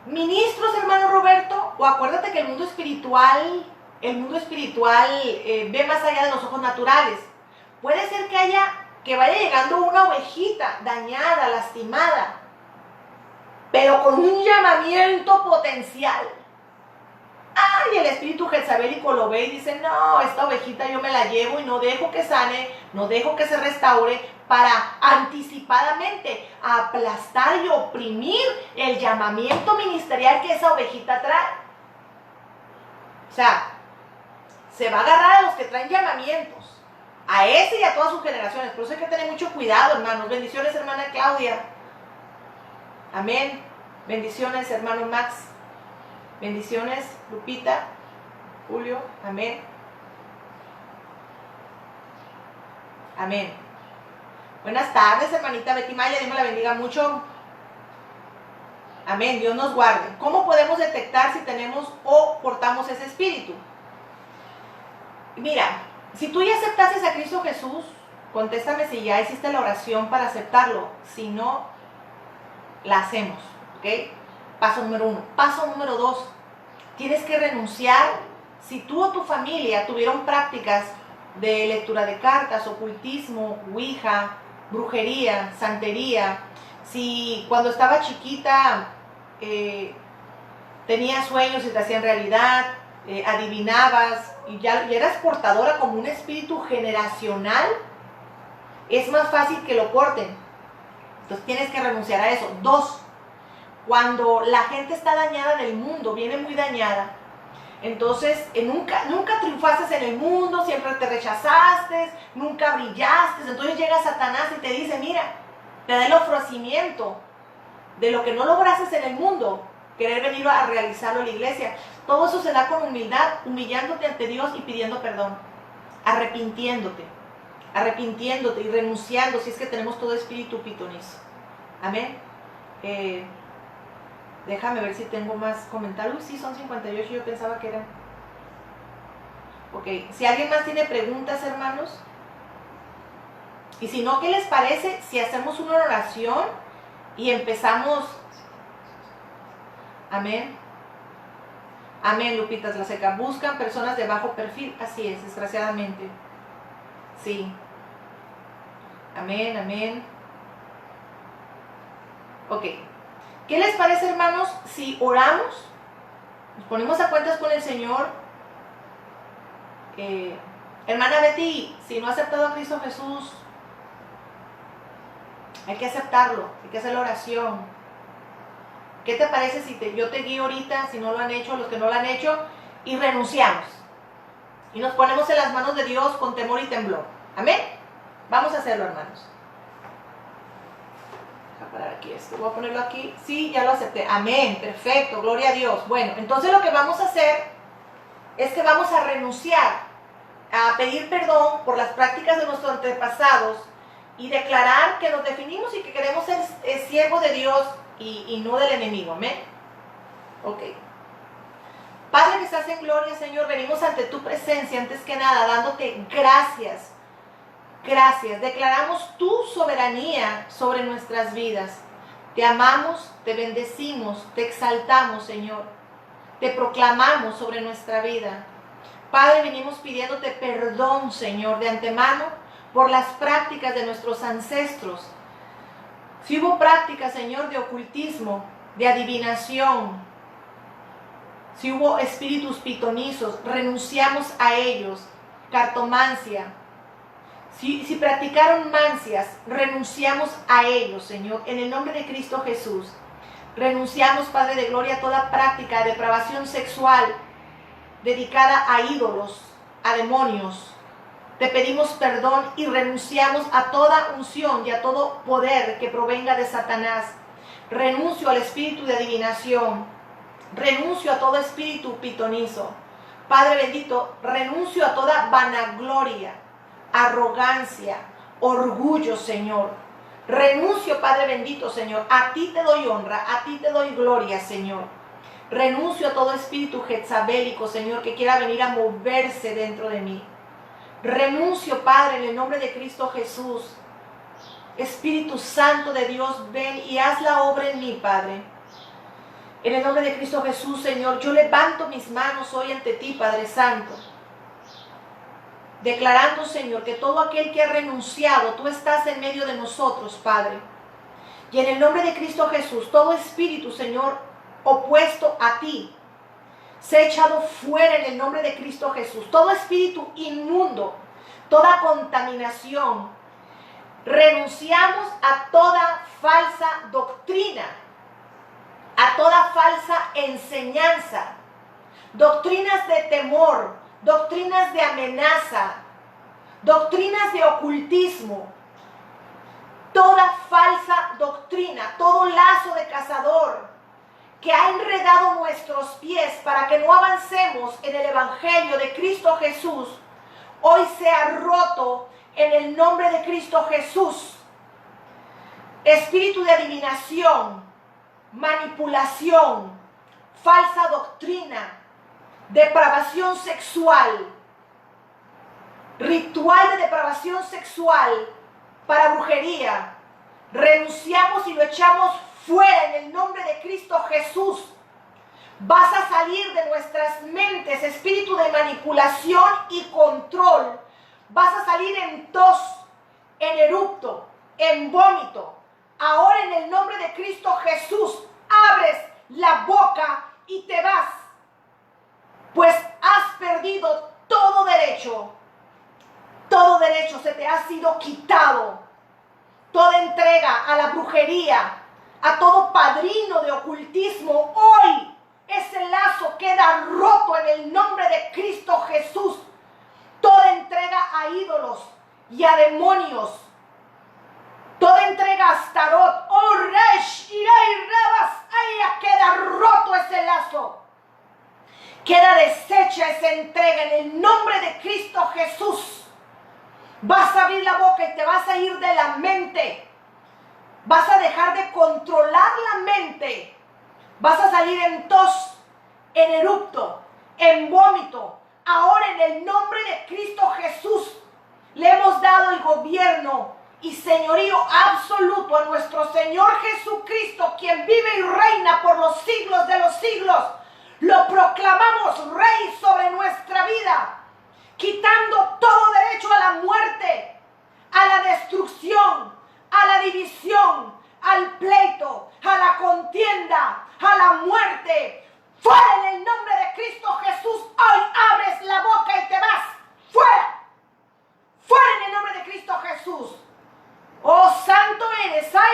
Ministros, hermano Roberto, o acuérdate que el mundo espiritual ve más allá de los ojos naturales. Puede ser que vaya llegando una ovejita dañada, lastimada, pero con un llamamiento potencial. Ay, el espíritu jezabélico lo ve y dice: no, esta ovejita yo me la llevo y no dejo que sane, no dejo que se restaure, para anticipadamente aplastar y oprimir el llamamiento ministerial que esa ovejita trae. O sea, se va a agarrar a los que traen llamamientos, a ese y a todas sus generaciones. Por eso hay que tener mucho cuidado, hermanos. Bendiciones, hermana Claudia. Amén. Bendiciones, hermano Max. Bendiciones, Lupita, Julio. Amén. Amén. Buenas tardes, hermanita Betty Maya. Dios me la bendiga mucho. Amén. Dios nos guarde. ¿Cómo podemos detectar si tenemos o portamos ese espíritu? Mira, si tú ya aceptaste a Cristo Jesús, contéstame si ya hiciste la oración para aceptarlo. Si no, la hacemos. ¿Ok? Paso número 1. Paso número 2. Tienes que renunciar. Si tú o tu familia tuvieron prácticas de lectura de cartas, ocultismo, ouija, brujería, santería, si cuando estaba chiquita tenías sueños y te hacían realidad, adivinabas y ya eras portadora como un espíritu generacional, es más fácil que lo porten. Entonces tienes que renunciar a eso. 2. Cuando la gente está dañada en el mundo, viene muy dañada, entonces nunca triunfaste en el mundo, siempre te rechazaste, nunca brillaste. Entonces llega Satanás y te dice: mira, te da el ofrecimiento de lo que no lograste en el mundo, querer venir a realizarlo en la iglesia. Todo eso se da con humildad, humillándote ante Dios y pidiendo perdón, arrepintiéndote y renunciando, si es que tenemos todo espíritu pitonizo. Amén. Déjame ver si tengo más comentarios. Uy, sí, son 58, yo pensaba que eran. Ok, si alguien más tiene preguntas, hermanos. Y si no, ¿qué les parece si hacemos una oración y empezamos? Amén. Amén, Lupitas la Seca. Buscan personas de bajo perfil. Así es, desgraciadamente. Sí. Amén, amén. Ok. ¿Qué les parece, hermanos, si oramos? Nos ponemos a cuentas con el Señor. Hermana Betty, si no ha aceptado a Cristo Jesús, hay que aceptarlo, hay que hacer la oración. ¿Qué te parece si yo te guío ahorita, si no lo han hecho, los que no lo han hecho, y renunciamos? Y nos ponemos en las manos de Dios con temor y temblor. Amén. Vamos a hacerlo, hermanos. parar aquí esto, voy a ponerlo aquí. Sí, ya lo acepté. Amén, perfecto, gloria a Dios. Bueno, entonces lo que vamos a hacer es que vamos a renunciar a pedir perdón por las prácticas de nuestros antepasados y declarar que nos definimos y que queremos ser siervos de Dios y no del enemigo. Amén. Ok. Padre que estás en gloria, Señor, venimos ante tu presencia, antes que nada, dándote gracias. Gracias. Declaramos tu soberanía sobre nuestras vidas. Te amamos, te bendecimos, te exaltamos, Señor. Te proclamamos sobre nuestra vida. Padre, venimos pidiéndote perdón, Señor, de antemano por las prácticas de nuestros ancestros. Si hubo prácticas, Señor, de ocultismo, de adivinación, si hubo espíritus pitonizos, renunciamos a ellos. Cartomancia. Si practicaron mancias, renunciamos a ellos, Señor, en el nombre de Cristo Jesús. Renunciamos, Padre de Gloria, a toda práctica de depravación sexual dedicada a ídolos, a demonios. Te pedimos perdón y renunciamos a toda unción y a todo poder que provenga de Satanás. Renuncio al espíritu de adivinación. Renuncio a todo espíritu pitonizo. Padre bendito, renuncio a toda vanagloria, arrogancia, orgullo, Señor. Renuncio, Padre bendito, Señor. A ti te doy honra, a ti te doy gloria, Señor. Renuncio a todo espíritu jezabélico, Señor, que quiera venir a moverse dentro de mí. Renuncio, Padre, en el nombre de Cristo Jesús. Espíritu Santo de Dios, ven y haz la obra en mí, Padre. En el nombre de Cristo Jesús, Señor, yo levanto mis manos hoy ante ti, Padre Santo. Declarando, Señor, que todo aquel que ha renunciado, tú estás en medio de nosotros, Padre. Y en el nombre de Cristo Jesús, todo espíritu, Señor, opuesto a ti, se ha echado fuera en el nombre de Cristo Jesús. Todo espíritu inmundo, toda contaminación. Renunciamos a toda falsa doctrina, a toda falsa enseñanza, doctrinas de temor, doctrinas de amenaza, doctrinas de ocultismo, toda falsa doctrina, todo lazo de cazador que ha enredado nuestros pies para que no avancemos en el Evangelio de Cristo Jesús, hoy sea roto en el nombre de Cristo Jesús. Espíritu de adivinación, manipulación, falsa doctrina, depravación sexual, ritual de depravación sexual para brujería, renunciamos y lo echamos fuera en el nombre de Cristo Jesús. Vas a salir de nuestras mentes, espíritu de manipulación y control. Vas a salir en tos, en erupto, en vómito. Ahora en el nombre de Cristo Jesús, abres la boca y te vas. Pues has perdido todo derecho se te ha sido quitado. Toda entrega a la brujería, a todo padrino de ocultismo, hoy ese lazo queda roto en el nombre de Cristo Jesús. Toda entrega a ídolos y a demonios, toda entrega a Astarot, oh Resh, Irai, Rabas, queda roto ese lazo. Queda deshecha esa entrega en el nombre de Cristo Jesús. Vas a abrir la boca y te vas a ir de la mente. Vas a dejar de controlar la mente. Vas a salir en tos, en erupto, en vómito. Ahora en el nombre de Cristo Jesús le hemos dado el gobierno y señorío absoluto a nuestro Señor Jesucristo, quien vive y reina por los siglos de los siglos. Lo proclamamos Rey sobre nuestra vida, quitando todo derecho a la muerte, a la destrucción, a la división, al pleito, a la contienda, a la muerte. Fuera en el nombre de Cristo Jesús, hoy abres la boca y te vas. Fuera, fuera en el nombre de Cristo Jesús. Oh santo eres, fuera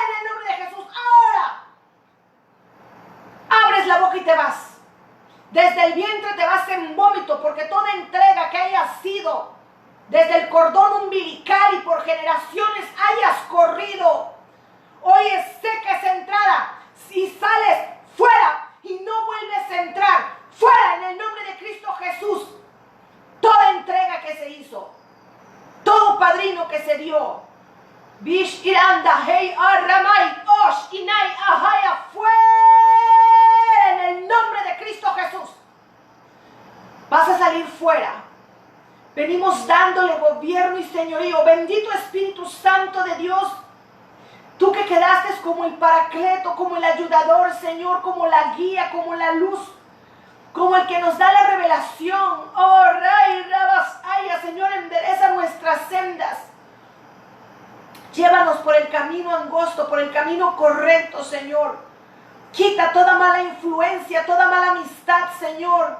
en el nombre de Jesús. Ahora abres la boca y te vas. Desde el vientre te vas en vómito, porque toda entrega que haya sido desde el cordón umbilical y por generaciones hayas corrido. Hoy es seca esa entrada. Si sales fuera y no vuelves a entrar, fuera en el nombre de Cristo Jesús. Toda entrega que se hizo, todo padrino que se dio, Bish Iranda, Hey Arramay, Osh Inay Ahaya, fuera en el nombre de Cristo Jesús. Vas a salir fuera. Venimos dándole gobierno y señorío. Bendito Espíritu Santo de Dios. Tú que quedaste como el paracleto, como el ayudador, Señor, como la guía, como la luz, como el que nos da la revelación. Oh, Ray, Rabasaya, Señor, endereza nuestras sendas. Llévanos por el camino angosto, por el camino correcto, Señor. Quita toda mala influencia, toda mala amistad, Señor,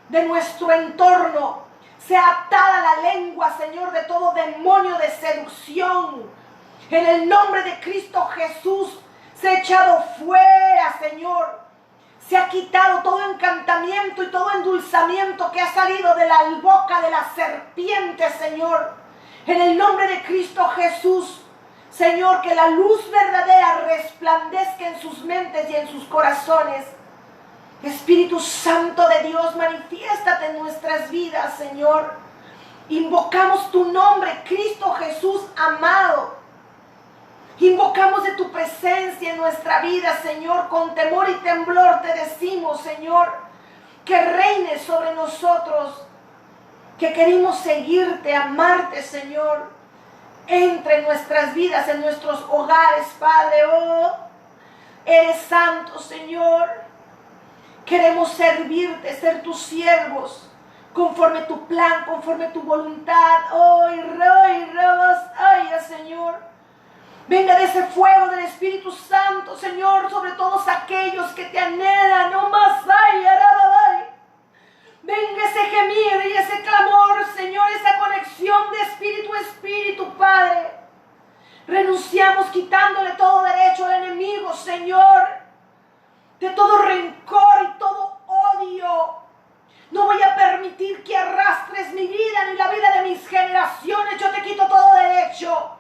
de nuestro entorno. Sea atada la lengua, Señor, de todo demonio de seducción. En el nombre de Cristo Jesús, se ha echado fuera, Señor. Se ha quitado todo encantamiento y todo endulzamiento que ha salido de la boca de la serpiente, Señor. En el nombre de Cristo Jesús, Señor, que la luz verdadera resplandezca en sus mentes y en sus corazones. Espíritu Santo de Dios, manifiéstate en nuestras vidas, Señor. Invocamos tu nombre, Cristo Jesús amado. Invocamos de tu presencia en nuestra vida, Señor. Con temor y temblor te decimos, Señor, que reines sobre nosotros, que queremos seguirte, amarte, Señor. Entra en nuestras vidas, en nuestros hogares, Padre. Oh, eres santo, Señor. Queremos servirte, ser tus siervos, conforme tu plan, conforme tu voluntad. Oh, Señor. Venga de ese fuego del Espíritu Santo, Señor, sobre todos aquellos que te anhelan. No más hay, venga ese gemir y ese clamor, Señor, esa conexión de espíritu a espíritu, Padre. Renunciamos quitándole todo derecho al enemigo, Señor, de todo rencor y todo odio. No voy a permitir que arrastres mi vida ni la vida de mis generaciones. Yo te quito todo derecho.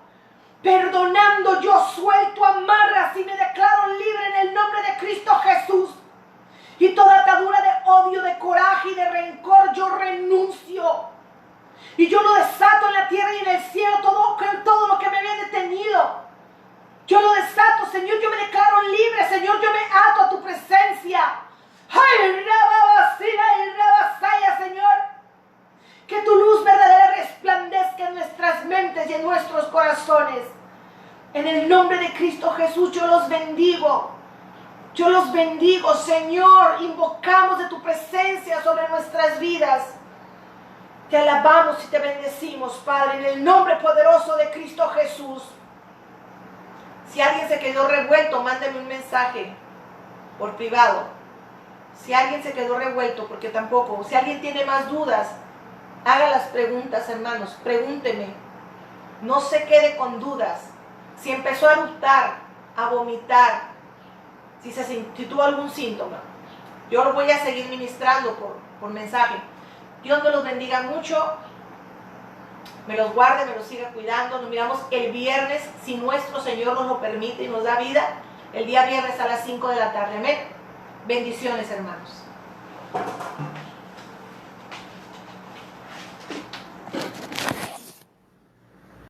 Perdonando, yo suelto amarras y me declaro libre en el nombre de Cristo Jesús. Y toda atadura de odio, de coraje y de rencor, yo renuncio. Y yo lo desato en la tierra y en el cielo, todo lo que me había detenido. Yo lo desato, Señor, yo me declaro libre, Señor, yo me ato a tu presencia. ¡Ay, rabasaya, Señor! Que tu luz verdadera resplandezca en nuestras mentes y en nuestros corazones. En el nombre de Cristo Jesús, yo los bendigo. Yo los bendigo, Señor. Invocamos de tu presencia sobre nuestras vidas. Te alabamos y te bendecimos, Padre, en el nombre poderoso de Cristo Jesús. Si alguien se quedó revuelto, mándeme un mensaje por privado. Si alguien se quedó revuelto, porque tampoco. Si alguien tiene más dudas, haga las preguntas, hermanos. Pregúnteme. No se quede con dudas. Si empezó a eructar, a vomitar, si tuvo algún síntoma, yo lo voy a seguir ministrando por mensaje. Dios me los bendiga mucho. Me los guarde, me los siga cuidando. Nos miramos el viernes, si nuestro Señor nos lo permite y nos da vida, el día viernes a las 5 de la tarde. Amén. Bendiciones, hermanos.